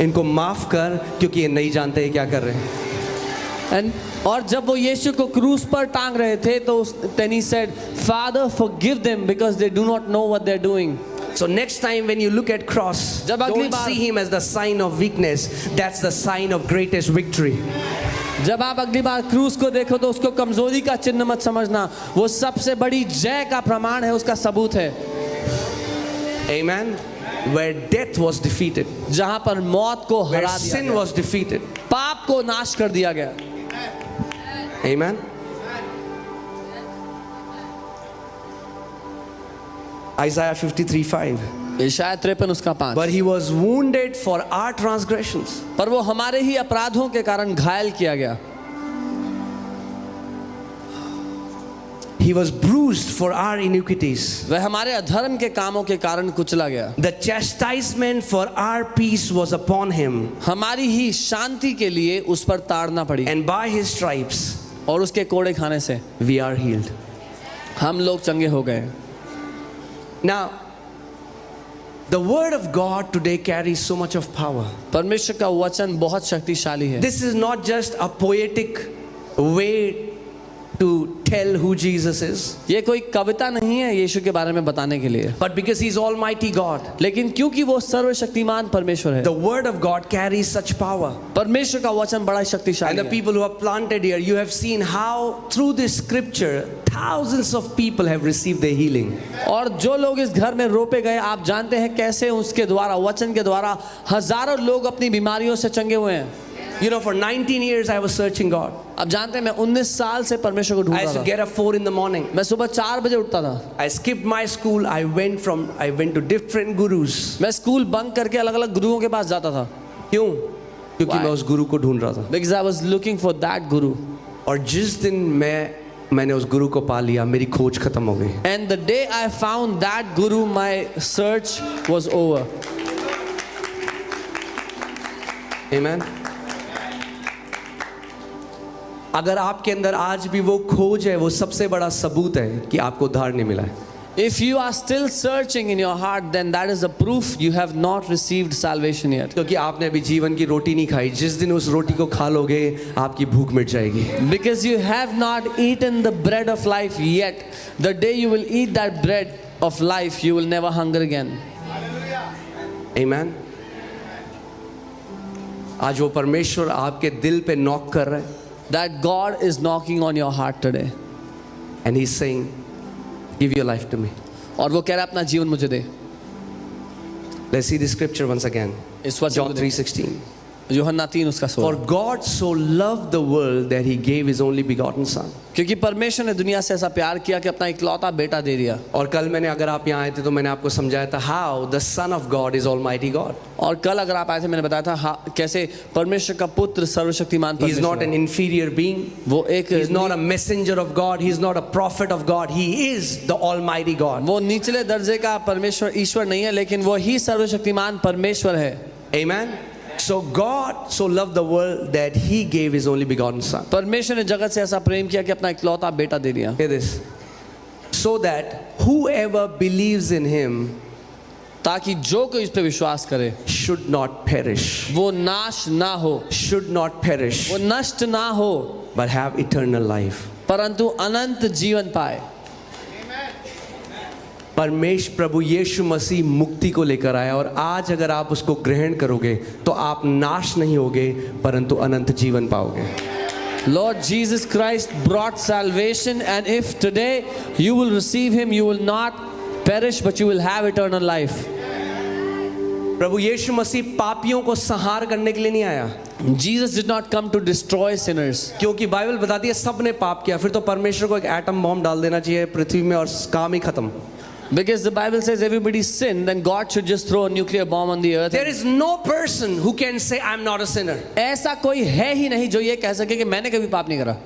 इनको माफ कर क्योंकि ये नहीं जानते ये क्या कर रहे हैं. और जब वो यीशु को क्रूस पर टांग रहे थे तो then he said, Father, forgive them because they do not know what they're doing. So next time when you look at cross, जब अगली don't bar see him as the sign of weakness. That's the sign of greatest victory. जब आप अगली बार क्रूस को देखो तो उसको कमजोरी का चिन्ह मत समझना. वो सबसे बड़ी जय का प्रमाण है, उसका सबूत है. Amen. where death was defeated, जहां पर मौत को where हरा दिया sin गया, was defeated. पाप को नाश कर दिया गया. Amen. Isaiah 53:5. यशायाह 53 उसका 5. But he was wounded for our transgressions. पर वो हमारे ही अपराधों के कारण घायल किया गया. He was bruised for our iniquities. वह हमारे अधर्म के कामों के कारण कुचला गया. The chastisement for our peace was upon him, हमारी ही शांति के लिए उस पर ताड़ना पड़ी, and by his stripes और उसके कोड़े खाने से we are healed. हम लोग चंगे हो गए. Now, the word of God today carries so much of power. परमेश्वर का वचन बहुत शक्तिशाली है. This is not just a poetic way to tell who Jesus is, ये कोई कविता नहीं है यीशु के बारे में बताने के लिए, but because he's Almighty God, लेकिन क्योंकि वो सर्वशक्तिमान परमेश्वर है, the word of God carries such power. परमेश्वर का वचन बड़ा And शक्तिशाली the है. people who are planted here, you have seen how through this scripture, thousands of people have received their healing. और जो लोग इस घर में रोपे गए, आप जानते हैं कैसे उसके द्वारा, वचन के द्वारा हजारों लोग अपनी बीमारियों से चंगे हुए हैं. You know, for 19 years I was searching God. अब जानते हैं मैं 19 साल से परमेश्वर को I ढूंढ used to रहा था. get up 4 in the morning. मैं सुबह 4 बजे उठता था. I skipped my school. I went to different gurus. मैं स्कूल बंक करके अलग अलग गुरुओं के पास जाता था. क्यों? क्योंकि Why? मैं उस गुरु को ढूंढ रहा था. Because I was looking for that guru. और जिस दिन मैंने उस गुरु को पा लिया, मेरी खोज खत्म हो गई. And the day I found that guru, my search was over. Amen. अगर आपके अंदर आज भी वो खोज है, वो सबसे बड़ा सबूत है कि आपको उद्धार नहीं मिला है. If you are still searching in your heart, then that is a proof you have not received salvation yet. क्योंकि आपने अभी जीवन की रोटी नहीं खाई. जिस दिन उस रोटी को खा लोगे, आपकी भूख मिट जाएगी. Because you have not eaten the bread of life yet. The day you will eat that bread of life, you will never hunger again. Amen. आज वो परमेश्वर आपके दिल पे नॉक कर रहा है. That God is knocking on your heart today. And he's saying, give your life to me. और वो कह रहा है अपना जीवन मुझे दे. Let's see the scripture once again. इस वचन John को देखें. 3:16. यूहन्ना 3 उसका For 16. God so loved the world that he gave his only begotten son. क्योंकि परमेश्वर ने दुनिया से ऐसा प्यार किया कि अपना इकलौता बेटा दे दिया. और कल मैंने, अगर आप यहाँ आए थे तो मैंने आपको समझाया था how the son of God is almighty God. और कल अगर आप आए थे मैंने बताया था कैसे परमेश्वर का पुत्र सर्वशक्तिमान He is not परमेश्वर an है. inferior being. वो एक He is not a messenger of God. He is not a prophet of God. He is the almighty God. वो निचले दर्जे का परमेश्वर ईश्वर नहीं है, लेकिन वो ही सर्वशक्तिमान परमेश्वर है. Amen. So God so loved the world that he gave his only begotten son. परमेश्वर ने जगत से ऐसा प्रेम किया कि अपना इकलौता बेटा दे दिया. Hear this. So that whoever believes in him ताकि जो कोई इस पे विश्वास करे should not perish. वो नाश ना हो, Should not perish, वो नष्ट ना हो, but have eternal life. परंतु अनंत जीवन पाए. परमेश्वर प्रभु यीशु मसीह मुक्ति को लेकर आया, और आज अगर आप उसको ग्रहण करोगे तो आप नाश नहीं होगे परंतु अनंत जीवन पाओगे. Lord Jesus Christ brought salvation, and if today you will receive him, you will not perish but you will have eternal life. प्रभु यीशु मसीह पापियों को संहार करने के लिए नहीं आया. Jesus did not come to destroy sinners. क्योंकि बाइबल बताती है सबने पाप किया, फिर तो परमेश्वर को एक एटम बॉम्ब डाल देना चाहिए पृथ्वी में और काम ही खत्म. Because the Bible says everybody sinned, then God should just throw a nuclear bomb on the earth. There is no person who can say I'm not a sinner. ऐसा कोई है ही नहीं जो ये कह सके कि मैंने कभी पाप नहीं करा,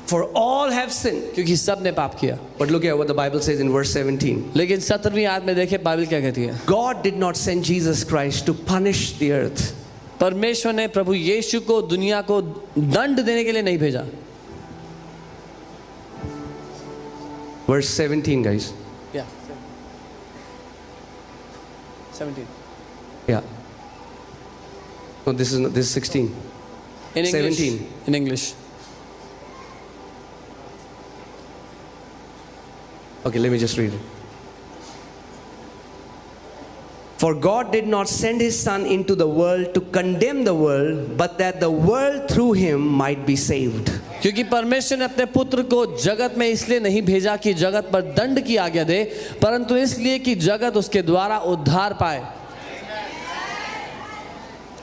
For all have sinned. क्योंकि सब ने पाप किया. But look at what the Bible says in verse 17. लेकिन 17वीं आयत में देखिए बाइबल क्या कहती है. God did not send Jesus Christ to punish the earth. परमेश्वर ने प्रभु यीशु को दुनिया को दंड देने के लिए नहीं भेजा. Verse 17, guys. Yeah. 17. Yeah. No, this is 16. In English. 17. In English. Okay, let me just read it. For God did not send his son into the world to condemn the world, but that the world through him might be saved. क्योंकि परमेश्वर ने अपने पुत्र को जगत में इसलिए नहीं भेजा कि जगत पर दंड की आज्ञा दे, परंतु इसलिए कि जगत उसके द्वारा उद्धार पाए।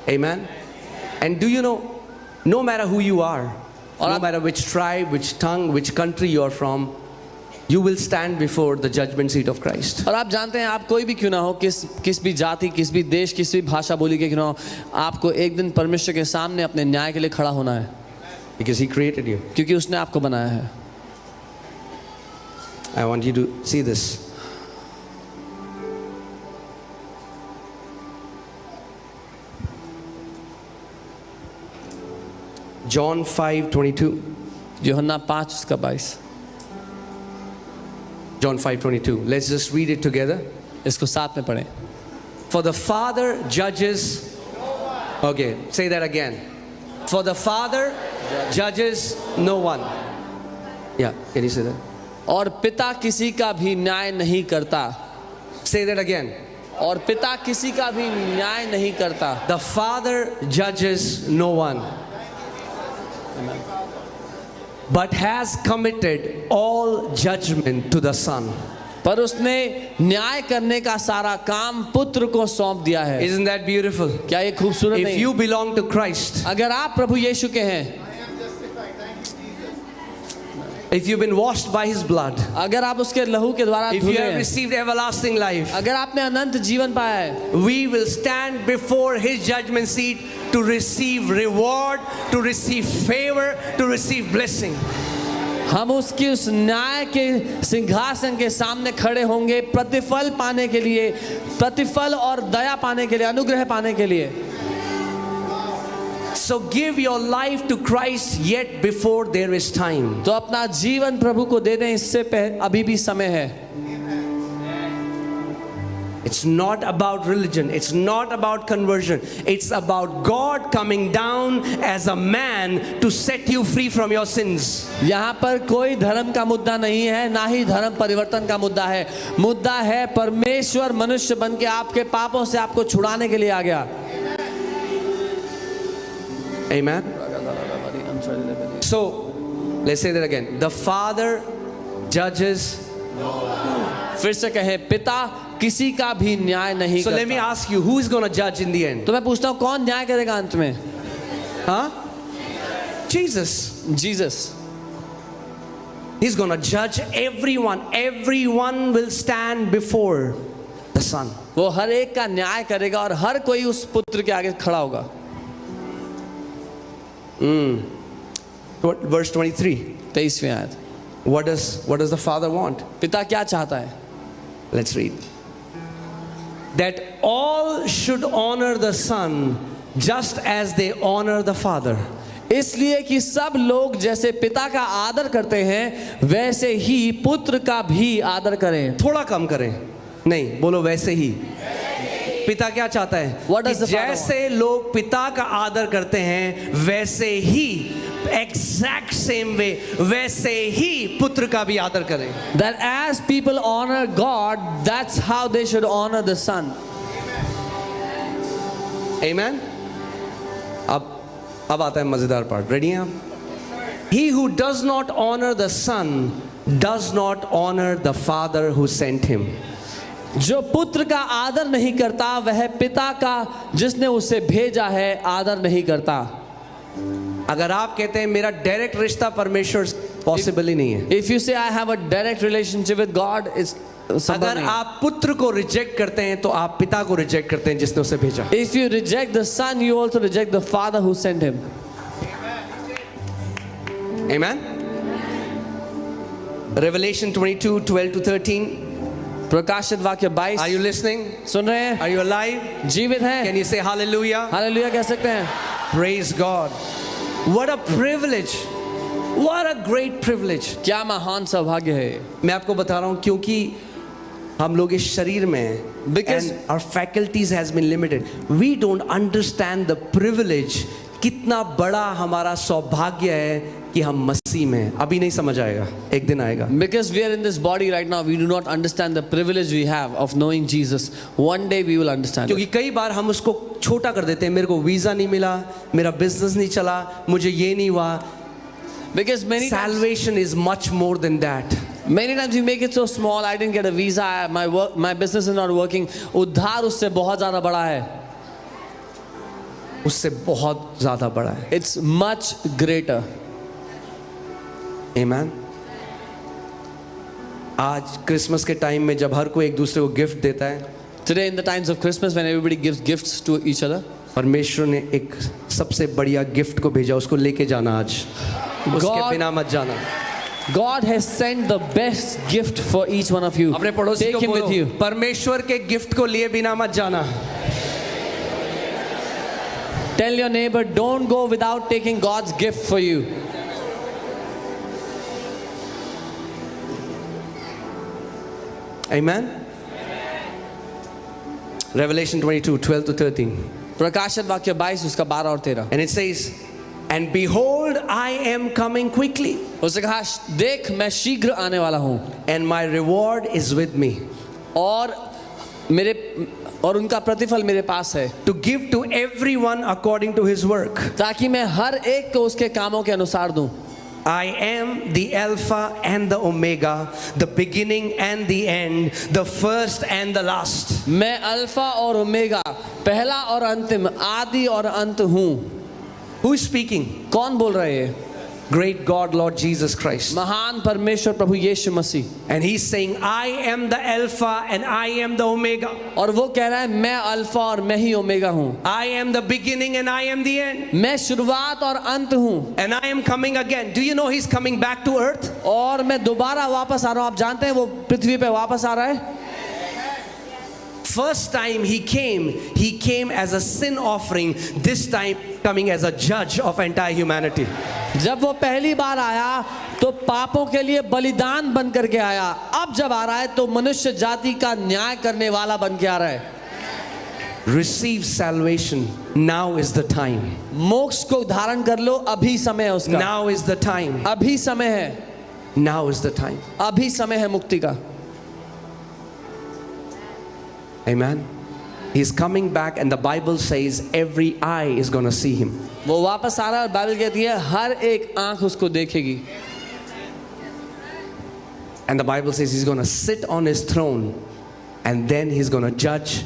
Amen. And do you know, no matter who you are, no matter which tribe, which tongue, which country you are from, you will stand before the judgment seat of Christ. और आप जानते हैं, आप कोई भी क्यों ना हो, किस भी जाति, किस भी देश, किस भी भाषा बोली के क्यों ना हो, आपको एक दिन परमेश्वर के सामने अपने न्याय के लिए खड़ा होना है, Because He created you. क्योंकि उसने आपको बनाया है। I want you to see this. John 5:22. यूहन्ना 5 उसका 22। John 5:22. Let's just read it together. इसको साथ में पढ़ें। For the Father judges. Okay, say that again. For the Father judges no one. Yeah, can you say that? और पिता किसी का भी न्याय नहीं करता। Say that again. और पिता किसी का भी न्याय नहीं करता। The Father judges no one, but has committed all judgment to the Son. पर उसने न्याय करने का सारा काम पुत्र को सौंप दिया है। Isn't that beautiful? क्या ये खूबसूरत If नहीं? you belong to Christ, अगर आप प्रभु यीशु के हैं, if you've been washed by His blood, अगर आप उसके लहू के द्वारा if you धुले have हैं, received everlasting life, अगर आपने अनंत जीवन पाया है, we will stand before His judgment seat to receive reward, to receive favor, to receive blessing. हम उसकी उस न्याय के सिंहासन के सामने खड़े होंगे प्रतिफल पाने के लिए, प्रतिफल और दया पाने के लिए, अनुग्रह पाने के लिए। So give your life to Christ yet before there is time. तो अपना जीवन प्रभु को दे दें, इससे अभी भी समय है। It's not about religion. It's not about conversion. It's about God coming down as a man to set you free from your sins. यहाँ पर कोई धर्म का मुद्दा नहीं है, ना ही धर्म परिवर्तन का मुद्दा है। मुद्दा है परमेश्वर मनुष्य बन के आपके पापों से आपको छुड़ाने के लिए आ गया। Amen. So let's say that again. The Father judges. फिर से कहें, पिता किसी का भी न्याय नहीं So let me करता। ask you, who is going to judge in the end? तो मैं पूछता हूँ, कौन न्याय करेगा अंत में? Huh? Jesus. Jesus. He's going to judge everyone. Everyone will stand before the Son. वो हर एक का न्याय करेगा और हर कोई उस पुत्र के आगे खड़ा होगा। Verse 23. 23वीं आयत। What does the Father want? पिता क्या चाहता है? Let's read. That all should honor the Son just as they honor the Father. इसलिए कि सब लोग जैसे पिता का आदर करते हैं, वैसे ही पुत्र का भी आदर करें। थोड़ा कम करें, नहीं बोलो वैसे ही। पिता क्या चाहता है? What does कि the Father जैसे लोग पिता का आदर करते हैं, वैसे ही exact same way, वैसे ही पुत्र का भी आदर करें। That as people honor God, that's how they should honor the Son. Amen. अब आता है मजेदार पार्ट। रेडी हैं आप? He who does not honor the Son does not honor the Father who sent him. जो पुत्र का आदर नहीं करता, वह पिता का जिसने उसे भेजा है आदर नहीं करता। अगर आप कहते हैं मेरा डायरेक्ट रिश्ता परमेश्वर पॉसिबल ही नहीं है, If you say I have a direct relationship with God, it's अगर आप पुत्र को रिजेक्ट करते हैं तो आप पिता को रिजेक्ट करते हैं जिसने उसे भेजा। If you reject the Son, you also reject the Father who sent him. Amen. Revelation 22:12-13. प्रकाशित वाक्य 22। Are you listening? सुन रहे हैं? Are you alive? जीवित हैं? Can you say hallelujah? Hallelujah कह सकते हैं? Praise God. What a privilege. What a great privilege. क्या महान सौभाग्य है। मैं आपको बता रहा हूं क्योंकि हम लोग इस शरीर में हैं, Because- and our faculties has been limited. We don't understand the privilege. कितना बड़ा हमारा सौभाग्य है कि हम मसीह में हैं। अभी नहीं समझ आएगा, एक दिन आएगा। Because we are in this body right now, we do not understand the privilege we have of knowing Jesus. One day we will understand क्योंकि it. कई बार हम उसको छोटा कर देते हैं। मेरे को वीज़ा नहीं मिला, मेरा बिजनेस नहीं चला, मुझे ये नहीं हुआ। Because many times Salvation is much more than that. we make it so small. I didn't get a visa. My business is not working. उद्धार उससे बहुत ज़्यादा बड़ा है. उससे बहुत ज़्यादा बड़ा है. It's much greater. Amen. आज क्रिसमस के टाइम में जब हर कोई एक दूसरे को गिफ्ट देता है, Today in the times of Christmas when everybody gives gifts to each other, परमेश्वर ने एक सबसे बढ़िया गिफ्ट को भेजा, उसको लेके जाना आज. उसके बिना मत जाना. God has sent the best gift for each one of you. अपने पड़ोसी Take को him with you. बोलो, परमेश्वर के गिफ्ट को लिए बिना मत जाना. Tell your neighbor, don't go without taking God's gift for you. Amen. Revelation 22, 12 to 13. प्रकाशित वाक्य 22 उसका 12 और 13. And it says, and behold, I am coming quickly, उसने कहा देख मैं शीघ्र आने वाला हूँ and my reward is with me, और उनका प्रतिफल मेरे पास है, to give to everyone according to his work. ताकि मैं हर एक को उसके कामों के अनुसार दूं. I am the Alpha and the Omega, the beginning and the end, the first and the last. मैं अल्फा और ओमेगा, पहला और अंतिम, आदि और अंत हूँ. Who is speaking? कौन बोल रहे हैं? Great God, Lord Jesus Christ. महान परमेश्वर प्रभु यीशु मसीह. And he's saying, I am the Alpha and I am the Omega. और वो कह रहा है मैं अल्फा और मैं ही ओमेगा हूँ. I am the beginning and I am the end. मैं शुरुआत और अंत हूँ. And I am coming again. Do you know he's coming back to earth? और मैं दोबारा वापस आ रहा हूँ. आप जानते हैं वो पृथ्वी पे वापस आ रहा है. First time he came as a sin offering. This time coming as a judge of entire humanity. जब वो पहली बार आया तो पापों के लिए बलिदान बन करके आया. अब जब आ रहा है तो मनुष्य जाति का न्याय करने वाला बन के आ रहा है. Receive salvation. Now is the time. मोक्ष को धारण कर लो. अभी समय है उसका. Now is the time. अभी समय है. Now is the time. अभी समय है मुक्ति का. Amen. He's coming back and the Bible says every eye is going to see him. वो वापस आ रहा है और बाइबल कहती है हर एक आंख उसको देखेगी. And the Bible says he's going to sit on his throne and then he's going to judge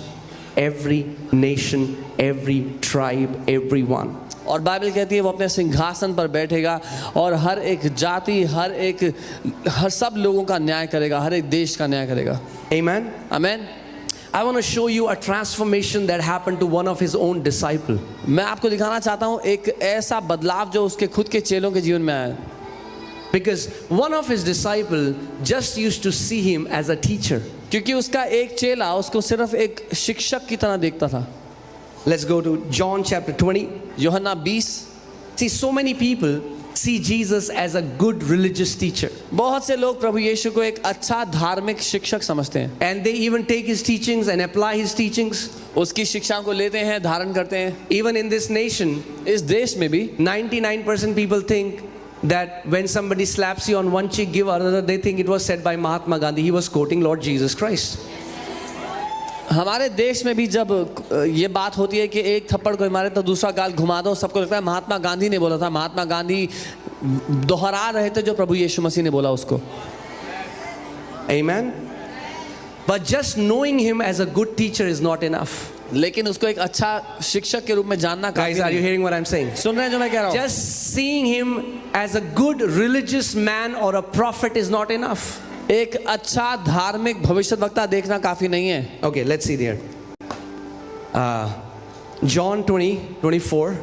every nation, every tribe, everyone. और बाइबल कहती है वो अपने सिंहासन पर बैठेगा और हर एक जाति, हर सब लोगों का न्याय करेगा, हर एक देश का न्याय करेगा. Amen. Amen. I want to show you a transformation that happened to one of his own disciples. मैं आपको दिखाना चाहता हूँ एक ऐसा बदलाव जो उसके खुद के चेलों के जीवन में आया. Because one of his disciples just used to see him as a teacher. क्योंकि उसका एक चेला उसको सिर्फ एक शिक्षक की तरह देखता था. Let's go to John chapter 20. यूहन्ना 20. See, so many people see Jesus as a good religious teacher. बहुत से लोग प्रभु यीशु को एक अच्छा धार्मिक शिक्षक समझते हैं. And they even take his teachings and apply his teachings. उसकी शिक्षा को लेते हैं, धारण करते हैं. Even in this nation, इस देश में भी 99% people think that when somebody slaps you on one cheek, give another, they think it was said by Mahatma Gandhi. He was quoting Lord Jesus Christ. हमारे देश में भी जब ये बात होती है कि एक थप्पड़ कोई मारे तो दूसरा गाल घुमा दो, सबको लगता है महात्मा गांधी ने बोला था. महात्मा गांधी दोहरा रहे थे जो प्रभु यीशु मसीह ने बोला उसको. Amen. But just knowing him as a good teacher is not enough. लेकिन उसको एक अच्छा शिक्षक के रूप में जानना काफी Guys, are you नहीं. hearing what I'm saying? सुन रहे हैं जो मैं कह रहा हूँ. Just seeing him as a good religious man or a prophet is not enough. एक अच्छा धार्मिक भविष्यवक्ता देखना काफी नहीं है. Okay, let's see there. John 20:24.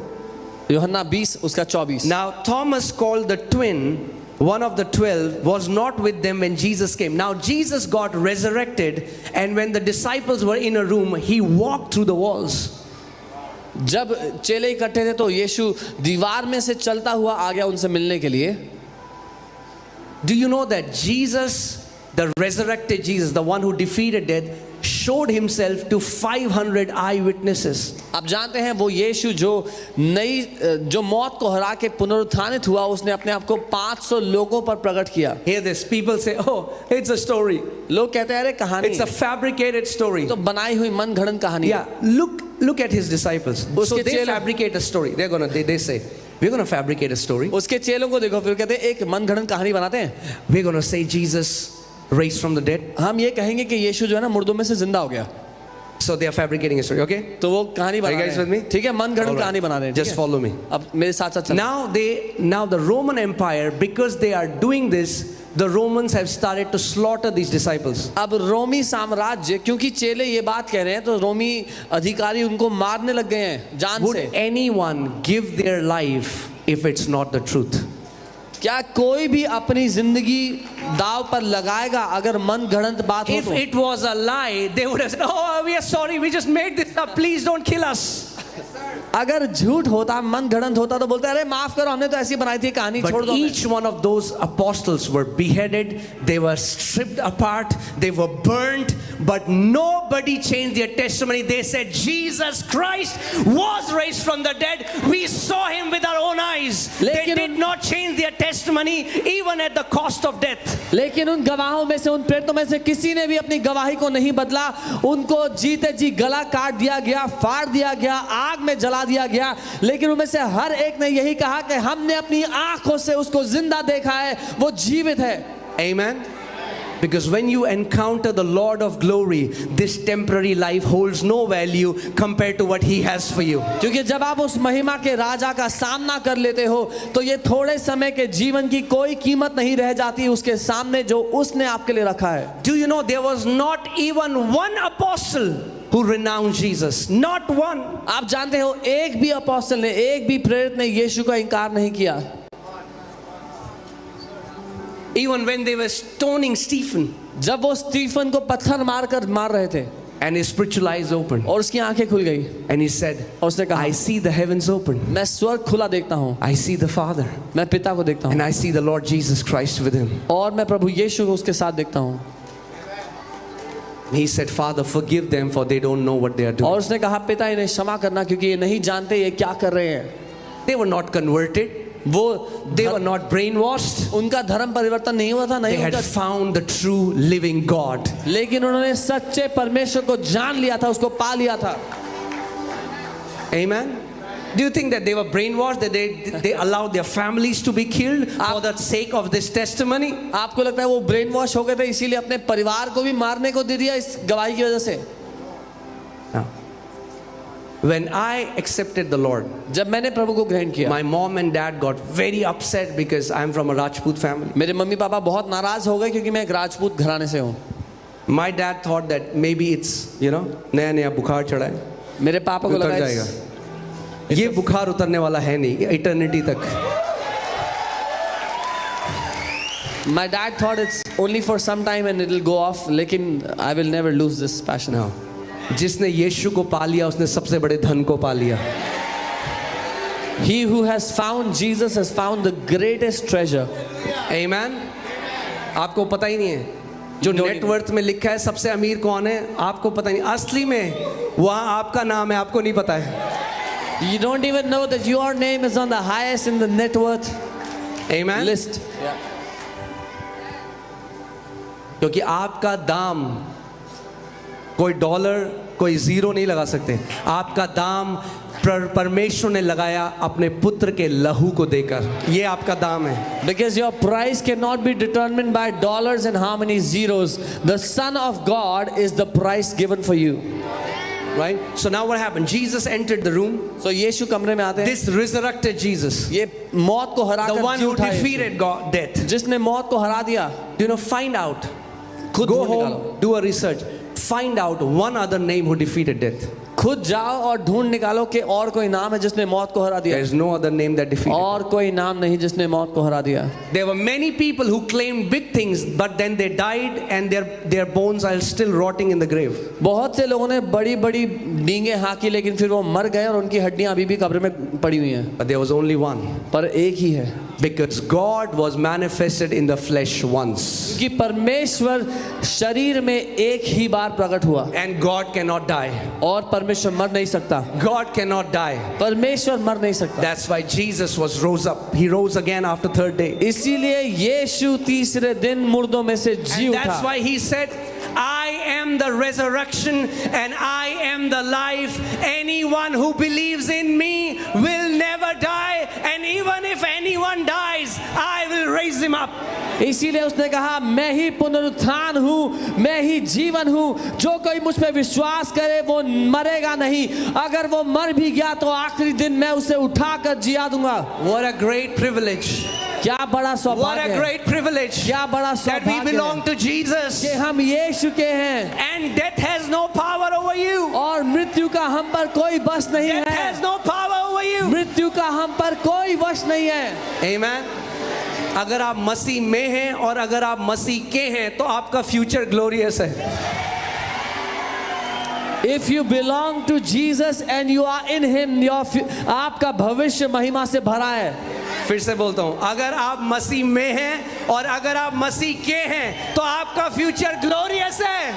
यूहन्ना 20 उसका 24. Now Thomas, called the twin, one of the 12, was not with them when Jesus came. Now Jesus got resurrected, and when the disciples were in a room, he walked through the walls. जब चेले इकट्ठे थे तो यीशु दीवार में से चलता हुआ आ गया उनसे मिलने के लिए. Do you know that Jesus, the resurrected Jesus, the one who defeated death, showed himself to 500 eyewitnesses? आप जानते हैं वो यीशु जो मौत को हरा के पुनरुत्थानित हुआ, उसने अपने आप को 500 लोगों पर प्रकट किया. Hear this, people say, oh, it's a story. लोग कहते हैं अरे कहानी, It's a fabricated story. तो बनाई हुई मन घड़न कहानी. Yeah, look at his disciples. So they fabricate a story. They say, We're going to fabricate a story. उसके चेलों को देखो, फिर कहते हैं एक मनगढ़ंत कहानी बनाते हैं. We're going to say Jesus raised from the dead. हम ये कहेंगे कि यीशु जो है ना मुर्दों में से जिंदा हो गया. So they are fabricating a story, okay? तो वो कहानी बना Are you रहे guys हैं. with me? ठीक है, मनगढ़ंत All right. कहानी बना रहे हैं. Just follow me. अब मेरे साथ साथ चलो. Now the Roman Empire, because they are doing this, the Romans have started to slaughter these disciples. अब रोमी साम्राज्य, क्योंकि चेले ये बात कह रहे हैं तो रोमी अधिकारी उनको मारने लग गए हैं जान Would से. anyone give their life if it's not the truth? क्या कोई भी अपनी जिंदगी दाव पर लगाएगा अगर मनगढ़ंत बात हो If तो? it was a lie, they would have said, "Oh, we are sorry, we just made this up. Please don't kill us." अगर झूठ होता, मनगढ़ंत होता तो बोलते अरे माफ करो, हमने तो ऐसी बनाई थी कहानी, छोड़ But दो हमें. each one of those apostles were beheaded, they were stripped apart, they were burnt, but nobody changed their testimony. They said, Jesus Christ was raised from the dead. We saw him with our own eyes. They लेकिन did not change their testimony even at the cost of death. लेकिन उन गवाहों में से, उन प्रेरितों में से किसी ने भी अपनी गवाही को नहीं बदला. उनको जीते जी गला काट दिया गया, फाड़ दिया गया, आग में जला दिया गया. लेकिन उनमें से हर एक ने यही कहा कि हमने अपनी आंखों से उसको जिंदा देखा है, वो जीवित है. Amen. Because when you encounter the Lord of glory, this temporary life holds no value compared to what he has for you. क्योंकि जब आप उस महिमा के राजा का सामना कर लेते हो तो ये थोड़े समय के जीवन की कोई कीमत नहीं रह जाती उसके सामने जो उसने आपके लिए रखा है. Do you know there was not even one apostle who renounced Jesus? Not one. आप जानते हो एक भी अपोस्टल ने, एक भी प्रेरित ने यीशु का इनकार नहीं किया. Even when they were stoning Stephen जब वो स्टीफन को पत्थर मारकर मार रहे थे and his spiritual eyes opened और उसकी आंखें खुल गई and he said, और उसने कहा I see the heavens open. मैं स्वर्ग खुला देखता हूँ, I see the Father मैं पिता को देखता हूँ and I see the Lord Jesus Christ with him. और मैं प्रभु यीशु को उसके साथ देखता हूँ. He said, Father, forgive them for they don't know what they are doing. और उसने कहा पिता इन्हें क्षमा करना क्योंकि ये नहीं जानते ये क्या कर रहे हैं. They were not converted. They were not brainwashed. उनका धर्म परिवर्तन नहीं हुआ था, They नहीं had उनका, found the true living God. लेकिन उन्होंने सच्चे परमेश्वर को जान लिया था, उसको पा लिया था. Amen. Do you think that they were brainwashed, that they allowed their families to be killed for the sake of this testimony? आपको लगता है वो ब्रेन वॉश हो गए थे इसीलिए अपने परिवार को भी मारने को दे दिया इस गवाही की वजह से? No. When I accepted the Lord, जब मैंने प्रभु को ग्रहण किया, my mom and dad got very upset because I'm from a Rajput family. मेरे मम्मी पापा बहुत नाराज हो गए क्योंकि मैं एक राजपूत घराने से हूँ. My dad thought that maybe it's, नया नया बुखार चढ़ा है, मेरे पापा को उतर लगा जाएगा. ये बुखार उतरने वाला है नहीं, इटर्निटी तक. My dad thought it's only for some time and it'll go off, लेकिन I will never lose this passion. No. जिसने यीशु को पा लिया उसने सबसे बड़े धन को पा लिया. He who has found Jesus has found the greatest treasure. Amen. आपको पता ही नहीं है जो नेटवर्थ में लिखा है सबसे अमीर कौन है, आपको पता नहीं. असली में वहाँ आपका नाम है, आपको नहीं पता है. You don't even know that your name is on the highest in the net worth Amen. list. क्योंकि आपका दाम कोई डॉलर, कोई जीरो नहीं लगा सकते. आपका दाम परमेश्वर ने लगाया अपने पुत्र के लहू को देकर. ये आपका दाम है. Because your price cannot be determined by dollars and how many zeros. The Son of God is the price given for you. Right? So now what happened? Jesus entered the room. So यीशु कमरे में आते हैं. This resurrected Jesus, ये मौत को हरा the कर one ji who उठा यीशु. defeated God, death. जिसने मौत को हरा दिया. Find out. खुद Go ढूंढ home, निकालो. do a research. Find out one other name who defeated death. खुद जाओ और ढूंढ निकालो कि और कोई नाम है जिसने मौत को हरा There दिया. is no other name that defeated. और कोई नाम नहीं जिसने मौत को हरा दिया. There were many people who claimed big things, but then they died and their bones are still rotting in the grave. बहुत से लोगों ने बड़ी बड़ी डींगे हाँकी लेकिन फिर वो मर गए और उनकी हड्डियां अभी भी कब्र में पड़ी हुई हैं. But there was only one. पर एक ही है. Because God was manifested in the flesh once. क्योंकि परमेश्वर शरीर में एक ही बार प्रकट हुआ. And God cannot die. और परमेश्वर मर नहीं सकता. God cannot die. परमेश्वर मर नहीं सकता. That's why Jesus was rose up. He rose again after third day. इसीलिए यीशु तीसरे दिन मुर्दों में से जी And उठा. that's why he said, I am the resurrection and I am the life. Anyone who believes in me will never die. And anyone dies, I will raise him up. इसीलिए उसने कहा मैं ही पुनरुत्थान हूँ, मैं ही जीवन हूँ, जो कोई मुझ पे विश्वास करे वो मरेगा नहीं, अगर वो मर भी गया तो आखिरी दिन मैं उसे उठाकर जिया दूंगा। What a great privilege. क्या बड़ा What सौभाग्य a है, great privilege क्या बड़ा that we सौभाग्य belong है to Jesus. कि हम यीशु के हैं And death has no power over you. और मृत्यु का हम पर कोई बस नहीं Death है, has no power over you. मृत्यु का हम पर कोई वश नहीं है। Amen. अगर आप मसीह में हैं और अगर आप मसीह के हैं तो आपका फ्यूचर ग्लोरियस है। If you belong to Jesus and you are in him, आपका भविष्य महिमा से भरा है। फिर से बोलता हूं, अगर आप मसीह में हैं और अगर आप मसीह के हैं तो आपका फ्यूचर ग्लोरियस है।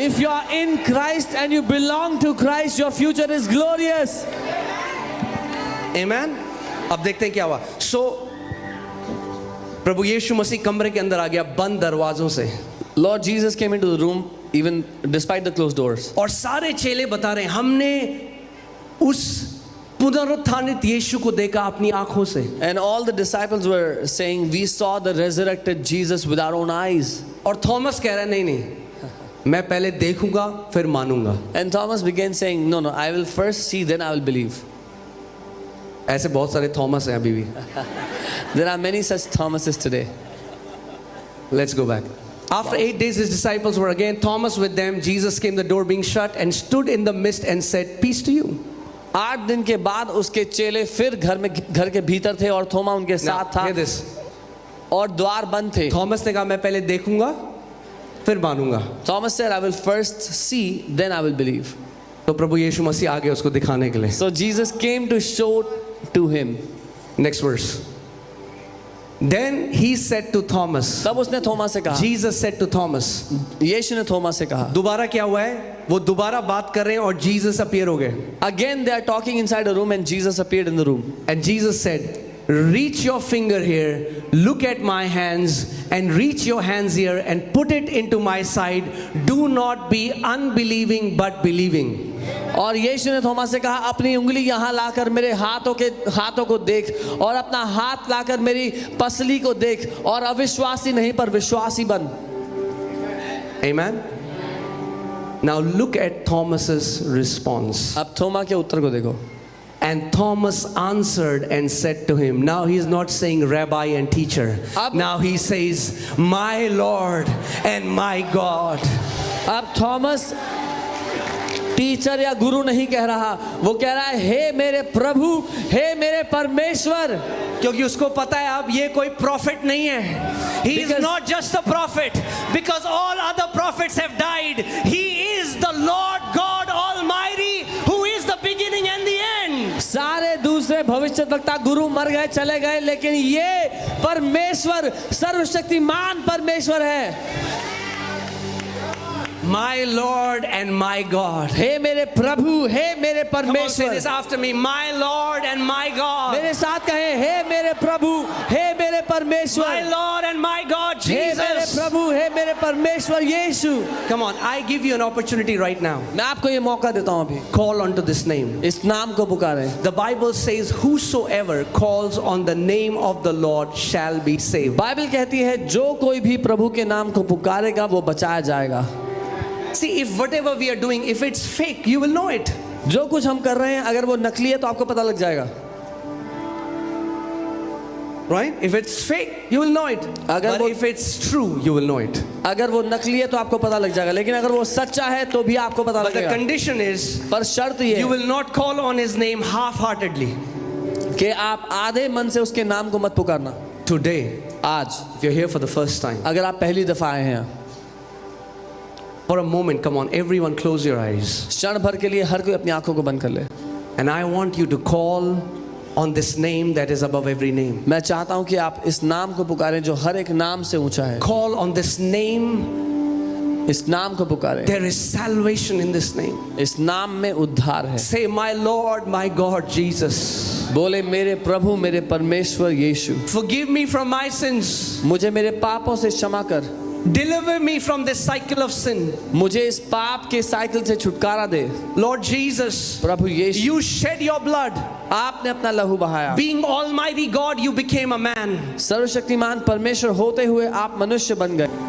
If you are in Christ and you belong to Christ, your future is glorious. Amen. अब देखते हैं क्या हुआ। प्रभु यीशु मसीह कमरे के अंदर आ गया बंद दरवाजों से। Lord Jesus came into the room even despite the closed doors. और सारे चेले बता रहे हैं हमने उस पुनरुत्थानित यीशु को देखा अपनी आंखों से। And all the disciples were saying, we saw the resurrected Jesus with our own eyes. और थॉमस कह रहा है नहीं, मैं पहले देखूंगा फिर मानूंगा। And Thomas began saying, no, I will first see, then I will believe. ऐसे बहुत सारे थॉमस हैं अभी भी। There are many such Thomases today. Let's go back. After 8 days, his disciples were again, Thomas with them. Jesus came, the door being shut, and stood in the midst and said, peace to you. 8 दिन के बाद उसके चेले फिर घर के भीतर थे और थोमा उनके साथ था Hear this. और द्वार बंद थे। थॉमस ने कहा मैं पहले देखूंगा फिर मानूंगा। Thomas said, I will first see, then I will believe. तो प्रभु यीशु मसीह आ गए उसको दिखाने के लिए। So Jesus came to show to him. Next verse. Then he said to Thomas. तब उसने थोमा से कहा, Jesus said to Thomas. यीशु ने थोमा से कहा। दोबारा क्या हुआ है? वो दोबारा बात कर रहे हैं और जीसस अपीयर हो गए। Again they are talking inside a room and Jesus appeared in the room. And Jesus said, reach your finger here, look at my hands, and reach your hands here and put it into my side. Do not be unbelieving but believing. और यीशु ने थोमा से कहा, अपनी उंगली यहाँ लाकर मेरे हाथों को देख और अपना हाथ लाकर मेरी पसली को देख और अविश्वासी नहीं पर विश्वासी बन। Amen. Now look at Thomas's response. अब थोमा के उत्तर को देखो। And Thomas answered and said to him, now he is not saying rabbi and teacher. Now he says, my Lord and my God. अब थॉमस टीचर या गुरु नहीं कह रहा, वो कह रहा है हे मेरे प्रभु, हे मेरे परमेश्वर। क्योंकि उसको पता है अब ये कोई प्रॉफिट नहीं है। He is not just a prophet because all other prophets have died. He is the Lord God Almighty who is the beginning and the end. सारे दूसरे भविष्यद्वक्ता गुरु मर गए, चले गए, लेकिन ये परमेश्वर सर्वशक्तिमान परमेश्वर है। My Lord and my God. हे मेरे प्रभु, हे मेरे Come on, say परमेश्वर। this after me. My Lord and my God. मेरे साथ कहें, हे मेरे प्रभु, हे मेरे परमेश्वर। My Lord and my God, हे मेरे Jesus. प्रभु, हे मेरे परमेश्वर यीशु। Come on, I give you an opportunity right now. मैं आपको ये मौका देता हूँ अभी, Call onto this name. इस नाम को पुकारें। The Bible says, whosoever calls on the name of the Lord shall be saved. Bible कहती है जो कोई भी प्रभु के नाम को पुकारेगा वो बचाया जाएगा। See, if whatever we are doing, if it's fake, you will know it. जो कुछ हम कर रहे हैं अगर वो नकली है तो आपको पता लग जाएगा। Right? If it's fake, you will know it. But if it's true, you will know it. अगर वो नकली है तो आपको पता लग जाएगा, लेकिन अगर वो सच्चा है तो भी आपको पता But the लगेगा। condition is, पर शर्त ये you है will not call on his name half-heartedly. कि आप आधे मन से उसके नाम को मत पुकारना। Today, आज if you're here for the first time, अगर आप पहली दफा आए हैं, for a moment, come on, everyone close your eyes. क्षण भर के लिए हर कोई अपनी आंखों को बंद कर ले। And I want you to call on this name that is above every name. मैं चाहता हूं कि आप इस नाम को पुकारें जो हर एक नाम से ऊंचा है। Call on this name. इस नाम को पुकारें। There is salvation in this name. इस नाम में उद्धार है। Say, my Lord, my God, Jesus. बोले मेरे प्रभु, मेरे परमेश्वर यीशु, Forgive me from my sins. मुझे मेरे पापों से क्षमा कर। Deliver me from this cycle of sin. मुझे इस पाप के साइकिल से छुटकारा दे। Lord Jesus, Prabhu Yeshu, you shed your blood. आपने अपना लहू बहाया। Being Almighty God, you became a man. सर्वशक्तिमान परमेश्वर होते हुए आप मनुष्य बन गए।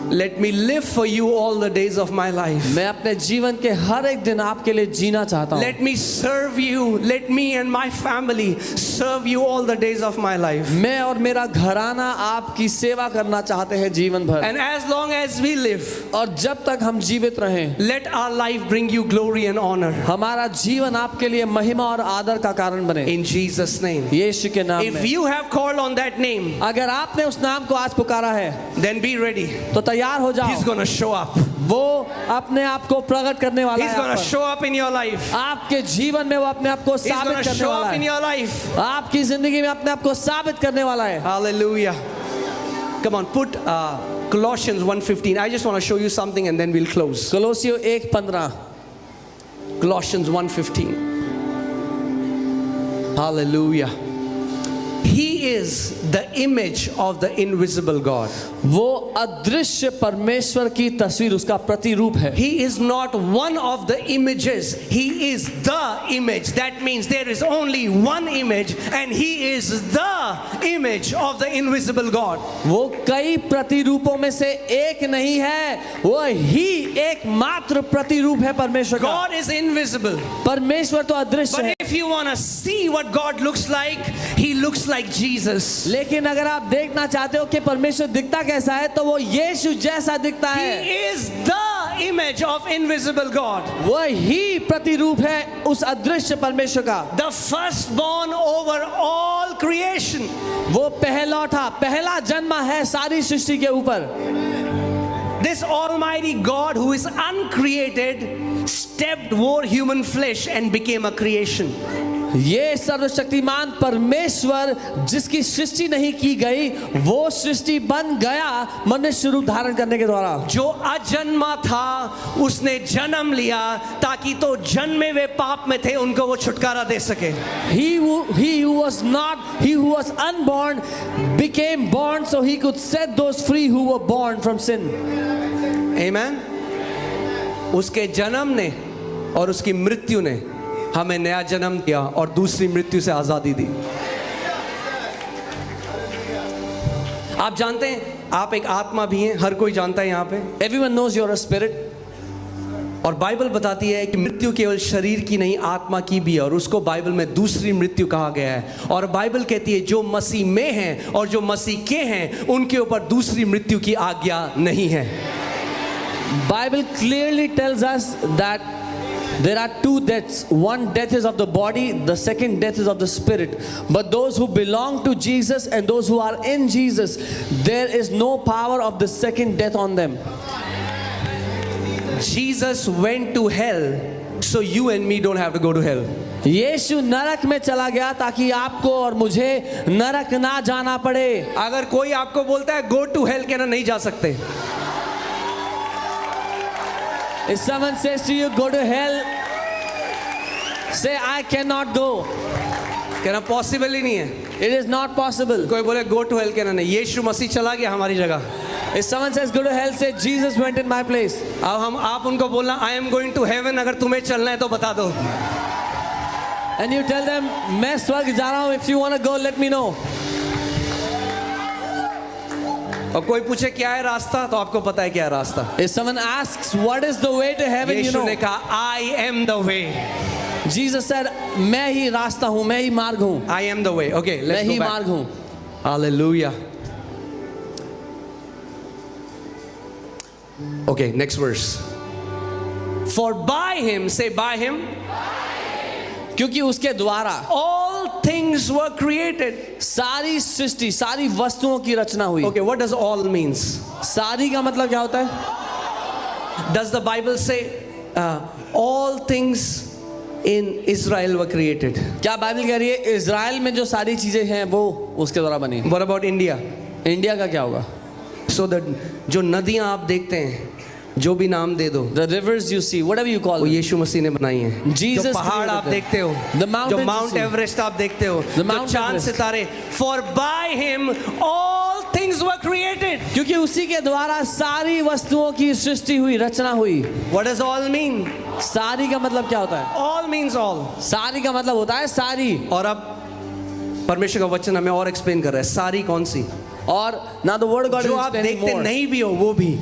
Let me live for you all the days of my life. मैं अपने जीवन के हर एक दिन आपके लिए जीना चाहता हूँ। Let me serve you. Let me and my family serve you all the days of my life. मैं और मेरा घराना आपकी सेवा करना चाहते हैं जीवन भर। And as long as we live, और जब तक हम जीवित रहें, let our life bring you glory and honor. हमारा जीवन आपके लिए महिमा और आदर का कारण बने। In Jesus' name. यीशु के नाम If में। you have called on that name, अगर आपने उस नाम को आज पुकारा है, then be ready. तो तैयार हो जाओ। He's going to show up. वो अपने आप को प्रकट करने वाला He's है going आप to पर। show up in your life. आपके जीवन में वो अपने आप को He's going साबित to करने show वाला up in है। your life. आपकी जिंदगी में अपने आप को साबित करने वाला है। Hallelujah. Come on, put Colossians 1:15. I just want to show you something and then we'll close. कोलोसियों 1:15। Colossians 1:15. Hallelujah. He is the image of the invisible God. वो अदृश्य परमेश्वर की तस्वीर, उसका प्रतिरूप है। He is not one of the images. He is the image. That means there is only one image and he is the image of the invisible God. वो कई प्रतिरूपों में से एक नहीं है, वो ही एकमात्र प्रतिरूप है परमेश्वर का। God is invisible. परमेश्वर तो अदृश्य But है, if you want to see what God looks like, he looks like Jesus. लेकिन अगर आप देखना चाहते हो कि परमेश्वर दिखता कैसा है, तो वो यीशु जैसा दिखता He है। is the image of invisible God. वो ही प्रतिरूप है उस अदृश्य परमेश्वर का। The firstborn over all creation. वो पहलौठा, पहला जन्मा है सारी सृष्टि के ऊपर। This almighty God who is uncreated stepped, wore human flesh and became a creation. ये सर्वशक्तिमान परमेश्वर जिसकी सृष्टि नहीं की गई, वो सृष्टि बन गया मनुष्य रूप धारण करने के द्वारा। जो अजन्मा था उसने जन्म लिया ताकि तो जन्मे वे पाप में थे उनको वो छुटकारा दे सके। He who was unborn became born so he could set those free who were born from sin. Amen. उसके जन्म ने और उसकी मृत्यु ने हमें नया जन्म दिया और दूसरी मृत्यु से आजादी दी। आप जानते हैं आप एक आत्मा भी हैं, हर कोई जानता है यहाँ पे। Everyone knows you're a spirit. और बाइबल बताती है कि मृत्यु केवल शरीर की नहीं आत्मा की भी है, और उसको बाइबल में दूसरी मृत्यु कहा गया है। और बाइबल कहती है जो मसीह में हैं और जो मसीह के हैं उनके ऊपर दूसरी मृत्यु की आज्ञा नहीं है। Bible clearly tells us that there are two deaths. One death is of the body, the second death is of the spirit. But those who belong to Jesus and those who are in Jesus, there is no power of the second death on them. Jesus went to hell so you and me don't have to go to hell. यीशु नरक में चला गया ताकि आपको और मुझे नरक ना जाना पड़े। अगर कोई आपको बोलता है गो टू हेल, कहना नहीं जा सकते। If someone says to you go to hell, say I cannot go. कहना पॉसिबल ही नहीं है। It is not possible. कोई बोले गो टू हेल, कहना नहीं, यीशु मसीह चला गया हमारी जगह। If someone says go to hell, say Jesus went in my place. अब आप उनको बोलना I am going to heaven, अगर तुम्हें चलना है तो बता दो। And you tell them मैं स्वर्ग जा रहा हूँ, if you want to go let me know. और कोई पूछे क्या है रास्ता, तो आपको पता है क्या है रास्ता। If someone asks what is the way to heaven, you Yeshu know. ने कहा I am the way. Jesus said मैं ही रास्ता हूँ, मैं ही मार्ग हूँ, I am the way. Okay, मैं लेट्स ही गो मार्ग बैक। हूँ। Hallelujah. Okay, next verse. For by him, say by him, क्योंकि उसके द्वारा all things were created. सारी सृष्टि, सारी वस्तुओं की रचना हुई। Okay, what does all means? सारी का मतलब क्या होता है? Does the Bible say all things in Israel were created? क्या बाइबल कह रही है इज़राइल में जो सारी चीजें हैं वो उसके द्वारा बनी? What about India? इंडिया का क्या होगा? So that जो नदियां आप देखते हैं, जो भी नाम दे दो, The rivers you see, whatever you call वो them. यीशु मसीह ने बनाई हैं। Jesus जो पहाड़ आप created them. देखते हो, The mountains जो you माउंट see. एवरेस्ट आप देखते हो, The जो Mount चांद Everest. सितारे, for by him all things were created. क्योंकि उसी के द्वारा सारी वस्तुओं की सृष्टि हुई, रचना हुई। What does all mean? सारी का मतलब क्या होता है? All means all. सारी का मतलब होता है सारी। और अब परमेश्वर का वचन हमें और एक्सप्लेन कर रहा है, सारी कौन सी? और now the word of God जो is आप explaining देखते more. नहीं भी हो वो भी।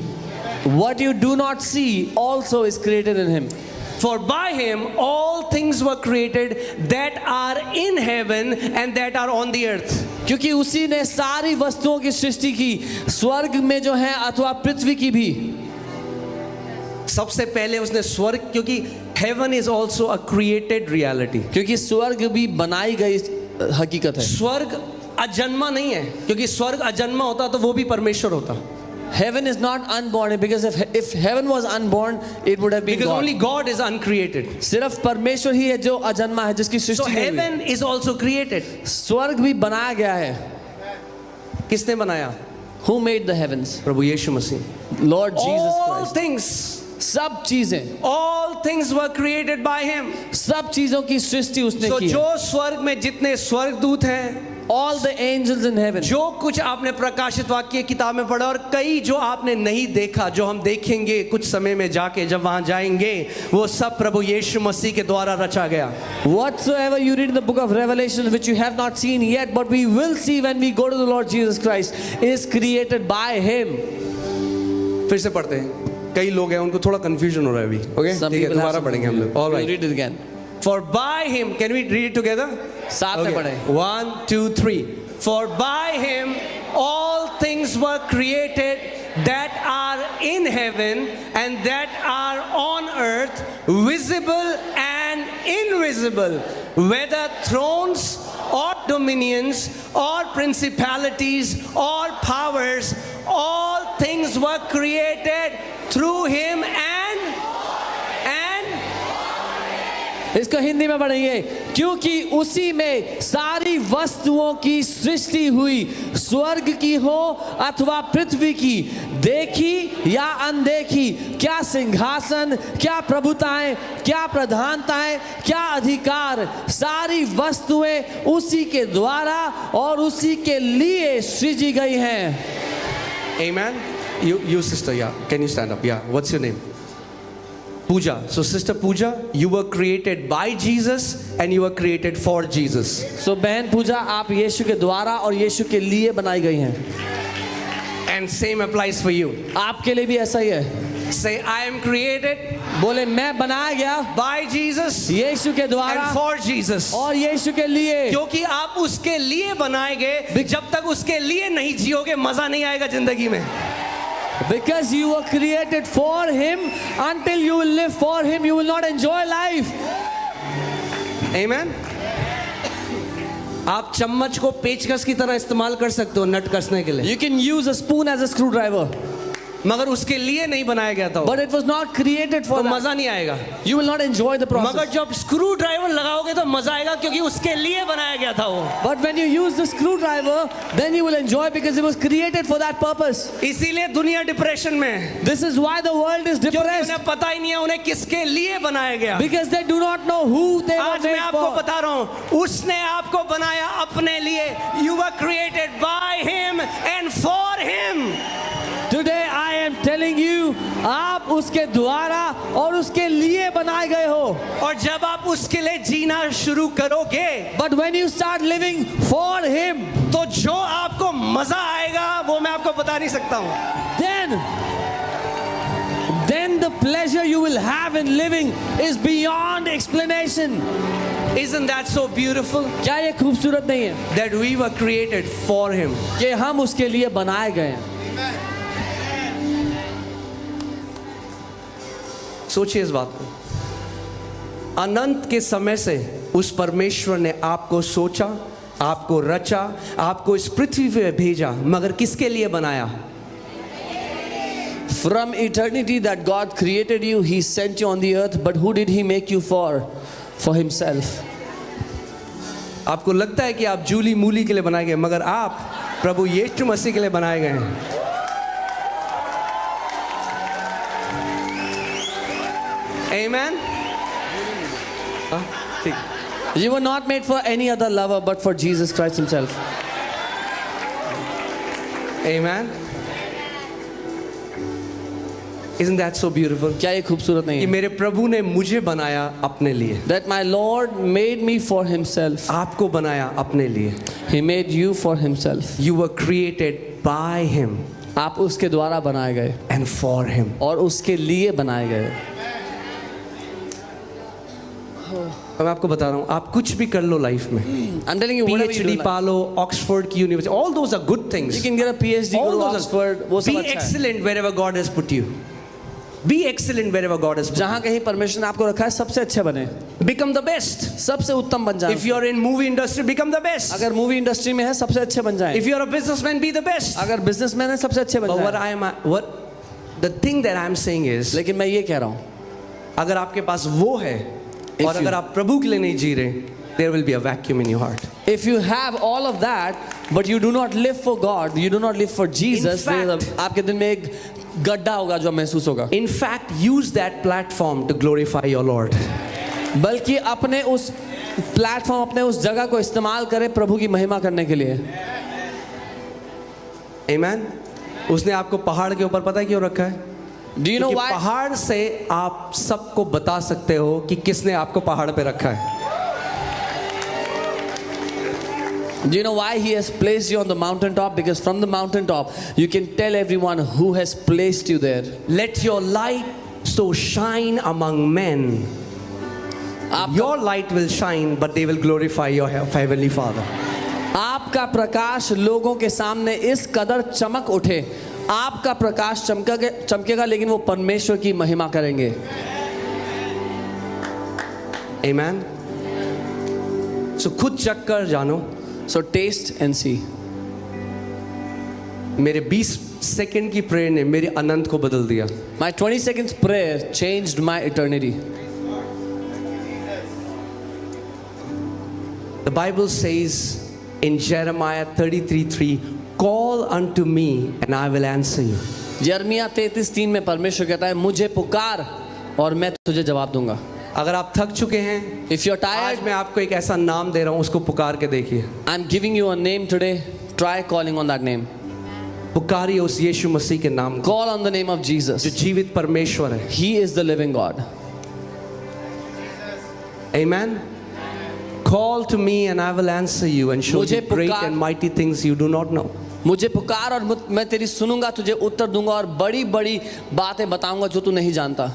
What you do not see also is created in him. For by him all things were created that are in heaven and that are on the earth. क्योंकि उसी ने सारी वस्तुओं की सृष्टि की, स्वर्ग में जो है अथवा पृथ्वी की भी। सबसे पहले उसने स्वर्ग, क्योंकि heaven is also a created reality. क्योंकि स्वर्ग भी बनाई गई हकीकत है। स्वर्ग अजन्मा नहीं है, क्योंकि स्वर्ग अजन्मा होता तो वो भी परमेश्वर होता। Heaven is not unborn because if heaven was unborn, it would have been Because God. only God is uncreated. सिर्फ परमेश्वर ही है जो अजन्मा है, जिसकी So सृष्टि नहीं हुई। heaven is also created. स्वर्ग भी बनाया गया है। किसने बनाया? Who made the heavens? Prabhu Yeshu Masih. Lord Jesus All Christ. things, सब चीजें, all things were created by him. सब चीजों की सृष्टि उसने So की है। जो स्वर्ग में जितने स्वर्गदूत हैं, All the angels in heaven. जो कुछ आपने प्रकाशित वाक्य की किताब में पढ़ा और कई जो आपने नहीं देखा, जो हम देखेंगे कुछ समय में जाके जब वहां जाएंगे, वो सब प्रभु यीशु मसीह के द्वारा रचा गया। Whatsoever you read in the book of Revelation, which you have not seen yet, but we will see when we go to the Lord Jesus Christ, is created by Him. फिर से पढ़ते हैं, कई लोग हैं उनको थोड़ा कंफ्यूजन हो रहा है अभी। ओके, Some ठीक है, people have दोबारा some पढ़ेंगे हम लोग। All We'll right. read it again. For by him, can we read it together? साथ में पढ़ें। 1, 2, 3. For by him all things were created that are in heaven and that are on earth, visible and invisible, whether thrones or dominions or principalities or powers, all things were created through him and इसको हिंदी में पढ़ेंगे। क्योंकि उसी में सारी वस्तुओं की सृष्टि हुई, स्वर्ग की हो अथवा पृथ्वी की, देखी या अनदेखी, क्या सिंहासन, क्या प्रभुताएं, क्या प्रधानताएं, क्या अधिकार, सारी वस्तुएं उसी के द्वारा और उसी के लिए सृजी गई हैं। Amen. You sister, yeah. Can you stand up? Yeah. What's your name? Pooja. So sister Pooja, you were created by Jesus and you were created for Jesus. So बहन पूजा, आप यीशु के द्वारा और यीशु के लिए बनाई गई हैं। And same applies for you. आपके लिए भी ऐसा ही है। Say, I am created बोले मैं बनाया गया by Jesus यीशु के द्वारा and for Jesus. और यीशु के लिए। क्योंकि आप उसके लिए बनाए गए, जब तक उसके लिए नहीं जियोगे मजा नहीं आएगा जिंदगी में। Because you were created for him, until you will live for him, you will not enjoy life. Amen. आप चम्मच को पेचकस की तरह इस्तेमाल कर सकते हो नट कसने के लिए, You can use a spoon as a screwdriver, मगर उसके लिए नहीं बनाया गया था वो। but it was not created for तो that. मजा नहीं आएगा। You will not enjoy the मगर process. जब स्क्रू ड्राइवर लगाओगे तो मजा आएगा, क्योंकि उसके लिए बनाया गया था वो। But when you use the screwdriver, then you will enjoy because it was created for that purpose. इसीलिए दुनिया डिप्रेशन में है, This is why the world is क्योंकि depressed, उन्हें पता ही नहीं है उन्हें किसके लिए बनाया गया। because they do not know who they were आज मैं made आपको for. बता रहा हूँ, उसने आपको बनाया अपने लिए। You were created by him and for him. Today I am telling you, आप उसके द्वारा और उसके लिए बनाए गए हो। और जब आप उसके लिए जीना शुरू करोगे, But when you start living for him, तो जो आपको मजा आएगा वो मैं आपको बता नहीं सकता हूँ। then the pleasure you will have in living is beyond explanation. Isn't that so beautiful? क्या ये खूबसूरत नहीं है That we were created for him. कि हम उसके लिए बनाए गए हैं? सोचिए इस बात को। अनंत के समय से उस परमेश्वर ने आपको सोचा, आपको रचा, आपको इस पृथ्वी पे भेजा, मगर किसके लिए बनाया? From eternity that God created you, He sent you on the earth, but who did He make you for? For Himself. आपको लगता है कि आप जूली मूली के लिए बनाए गए, मगर आप प्रभु यीशु मसीह के लिए बनाए गए हैं। Amen. ठीक। You were not made for any other lover but for Jesus Christ Himself. Amen. Isn't that so beautiful? क्या ये खूबसूरत नहीं कि है? मेरे प्रभु ने मुझे बनाया अपने लिए, That my Lord made me for himself. आपको बनाया अपने लिए. He made you for himself. You were created by him आप उसके द्वारा बनाए गए and for him. और उसके लिए बनाए गए. मैं आपको बता रहा हूँ, आप कुछ भी कर लो लाइफ में, I'm telling you, whatever you do PhD in life, पा लो, ऑक्सफोर्ड की university, all those are good things. you can get a PhD, All go to those Oxford, are, वो सब be अच्छा है. excellent wherever God has put you. Be excellent wherever God has put जहाँ कहीं परमेश्वर ने आपको रखा है सबसे अच्छे बने, you. Become the best. सबसे उत्तम बन जाए. If you are in movie industry, become the best. अगर मूवी इंडस्ट्री में है सबसे अच्छे बन जाए. If you are a businessman, be the best. अगर बिजनेसमैन है सबसे अच्छे बन But जाए. the thing that I am saying is, लेकिन मैं ये कह रहा हूँ, अगर आपके पास वो है और you- अगर आप प्रभु के लिए नहीं जी रहे, there will be a vacuum in your heart. if you have all of that but you do not live for God, you do not live for Jesus, fact- आपके दिल में एक गड्ढा होगा जो महसूस होगा. In fact, use that platform to glorify your Lord. बल्कि अपने उस प्लेटफॉर्म, अपने उस जगह को इस्तेमाल करें प्रभु की महिमा करने के लिए. Amen. उसने आपको पहाड़ के ऊपर पता है क्यों रखा है? Do you know क्योंकि why? पहाड़ से आप सबको बता सकते हो कि किसने आपको पहाड़ पे रखा है. Do you know why he has placed you on the mountaintop? Because from the mountaintop you can tell everyone who has placed you there. Let your light so shine among men. Your light will shine, but they will glorify your heavenly Father. आपका प्रकाश लोगों के सामने इस कदर चमक उठे, आपका प्रकाश चमकेगा लेकिन वो परमेश्वर की महिमा करेंगे. Amen. So खुद चख कर जानो. So taste and see. मेरे 20 सेकंड की प्रेयर ने मेरे अनंत को बदल दिया. My 20 seconds prayer changed my eternity. The Bible says in Jeremiah 33:3, call unto me and I will answer you. यर्मिया 33:3 में परमेश्वर कहता है मुझे पुकार और मैं तुझे जवाब दूंगा. अगर आप थक चुके हैं, If you're tired, आज मैं आपको एक ऐसा नाम दे रहा हूं, उसको पुकार के देखिए. I'm giving you a name today. Try calling on that name. पुकारिए उस यीशु मसीह के नाम को, Call on the name of जो Jesus. जीवित परमेश्वर है. He is the living God. Amen. Call to me and I will answer you and show you मुझे great पुकार- and mighty things you do not know. मुझे पुकार और मैं तेरी सुनूंगा, तुझे उत्तर दूंगा और बड़ी बड़ी बातें बताऊंगा जो तू नहीं जानता.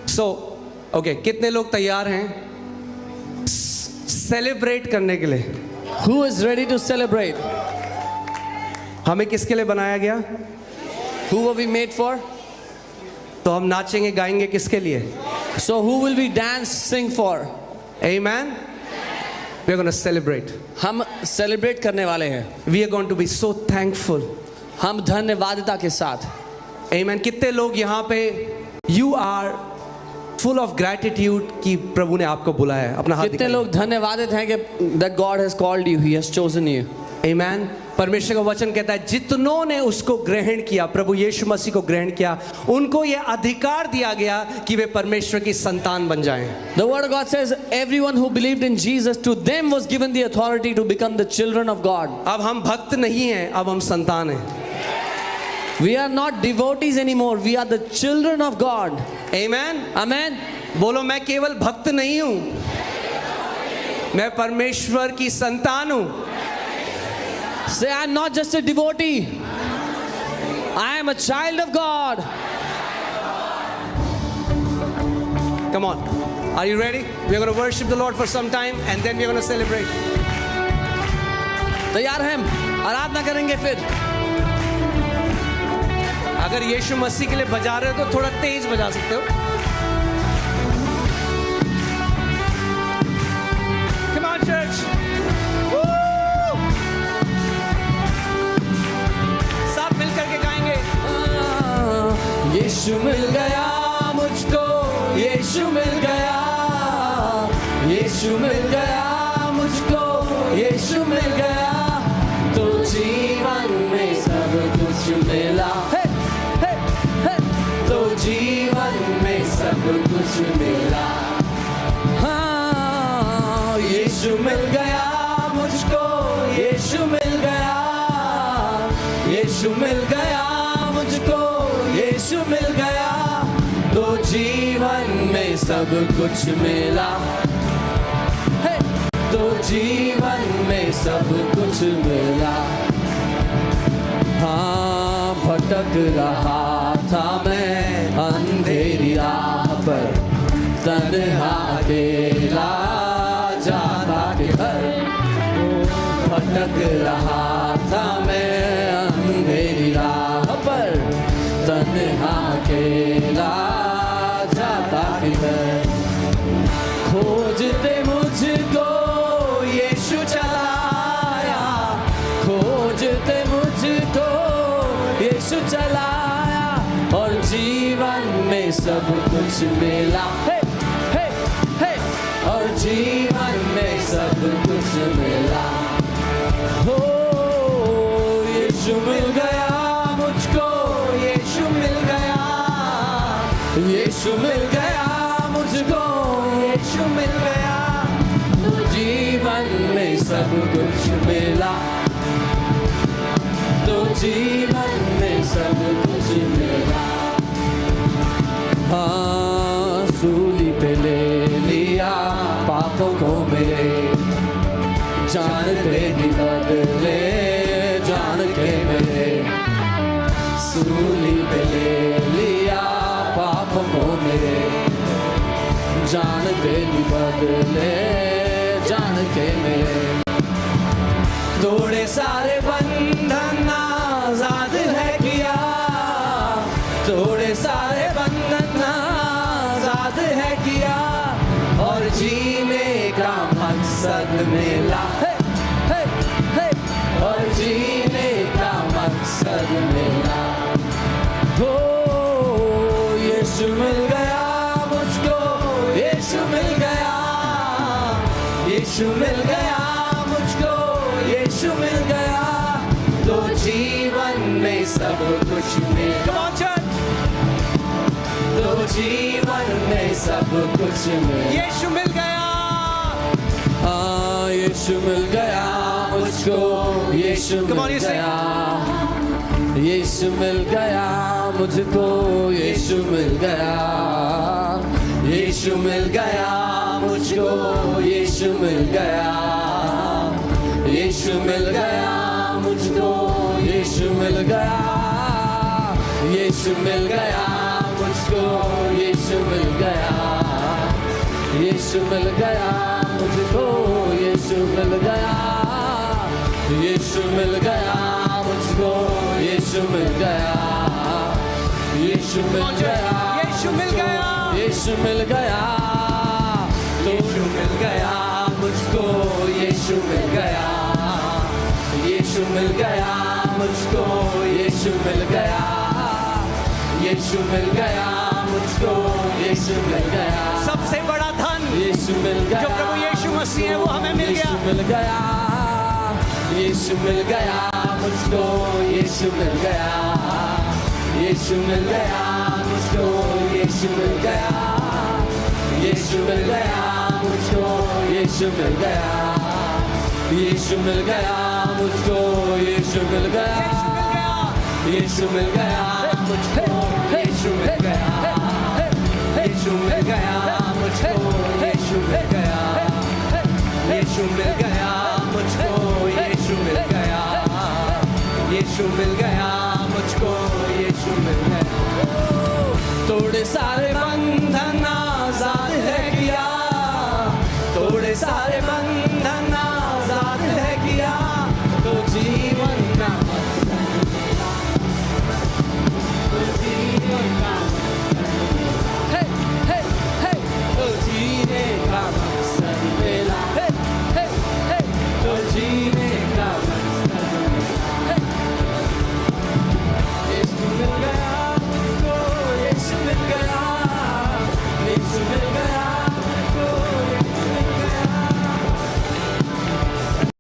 So, okay, कितने लोग तैयार हैं सेलिब्रेट करने के लिए? Who is ready to celebrate? हमें किसके लिए बनाया गया? Who were we made for? तो हम नाचेंगे गाएंगे किसके लिए? So who will we dance, sing for? Amen. We are going to celebrate. हम सेलिब्रेट करने वाले हैं. We are going to be so thankful. हम धन्यवादिता के साथ. Amen. कितने लोग यहाँ पे you are full of gratitude कि प्रभु ने आपको बुलाया है? अपना हाथ कितने दिखाइए. लोग धन्यवादित हैं कि that God has called you, He has chosen you. Amen. परमेश्वर का वचन कहता है जितनों ने उसको ग्रहण किया, प्रभु यीशु मसीह को ग्रहण किया, उनको ये अधिकार दिया गया कि वे परमेश्वर की संतान बन जाएं. The word of God says everyone who believed in Jesus, to them was given the authority to become the children of God. अब हम भक्त नहीं हैं, अब हम संतान हैं. We are not devotees anymore, we are the children of God. Amen. Amen. बोलो मैं केवल भक्त नहीं हूं, मैं परमेश्वर की संतान हूं. Say, I'm not just a devotee, I am a child of God. Come on. Are you ready? We are going to worship the Lord for some time and then we are going to celebrate. तैयार हैं हम आराधना करेंगे. फिर अगर यीशु मसीह के लिए बजा रहे हो तो थोड़ा तेज बजा सकते हो. Come on church. Woo! सब मिल करके गाएंगे. यीशु मिल गया मुझको, यीशु मिल गया, यीशु मिल गया मुझको, यीशु मिल गया, तो जीवन में सब कुछ मिला. तो जीवन में सब कुछ मिला. हाँ, यीशु मिल गया मुझको, यीशु मिल गया, यीशु मिल गया सब कुछ मिला, हे, तो जीवन में सब कुछ मिला। हाँ, भटक रहा था मैं अंधेरी राह पर, तन्हा अकेला जाता किधर। भटक रहा था मैं अंधेरी राह पर, तन्हा अकेला जाता किधर। खोजते मुझको यीशु चलाया, खोजते मुझको यीशु चलाया, और जीवन में सब कुछ मिला, हे, हे, हे, और जीवन में सब कुछ मिला। हो यीशु मिल गया मुझको, यीशु मिल गया, यीशु मिल गया मुझको, यीशु मिल गया, तो जीवन में सब कुछ मिला, तो जीवन में सब कुछ मिला। हाँ, सूली पे ले लिया पापों को मेरे, जान के ही बदले जान के मेरे। सूली पे ले लिया पापों को मेरे, जान के ही बदले जान के मेरे। तोड़े सारे बंधन आजाद है किया, तोड़े सारे बंधन आजाद है किया, और जीने का मकसद मिला, हे, हे, हे, और जीने का मकसद मिला। हो यीशु मिल गया मुझको, यीशु मिल गया, यीशु मिल गया मुझको, यीशु मिल गया, तो जीवन में सब कुछ मिला, तो जीवन में सब कुछ मिला। यीशु मिल गया, हाँ, यीशु मिल गया मुझको, यीशु मिल गया, यीशु मिल गया मुझको, यीशु मिल गया, यीशु मिल गया मुझको, यीशु मिल गया, यीशु मिल गया मुझको, यीशु मिल गया, यीशु मिल गया मुझको, यीशु मिल गया, यीशु मिल गया मुझको, यीशु मिल गया, यीशु मिल गया मुझको, यीशु मिल गया, यीशु मिल गया, यीशु मिल गया, यीशु मिल गया, यीशु मिल गया मुझको, यीशु मिल गया, यीशु मिल गया मुझको, यीशु मिल गया, यीशु मिल गया मुझको, यीशु मिल गया। सबसे बड़ा धन यीशु मिल गया, जो प्रभु यीशु मसीह है वो हमें मिल गया। यीशु मिल गया, यीशु मिल गया मुझको, यीशु मिल गया, यीशु मिल गया मुझको, यीशु मिल गया, यीशु मिल गया मुझको, यीशु मिल गया, यीशु मिल गया मुझको, यीशु मिल गया, यीशु मिल गया मुझको, यीशु मिल गया, यीशु मिल गया मुझको, यीशु मिल गया, यीशु मिल गया मुझको, यीशु मिल गया, यीशु मिल गया मुझको, यीशु मिल गया। तोड़े सारे बंधन आजाद है किया, तोड़े सारे बंधन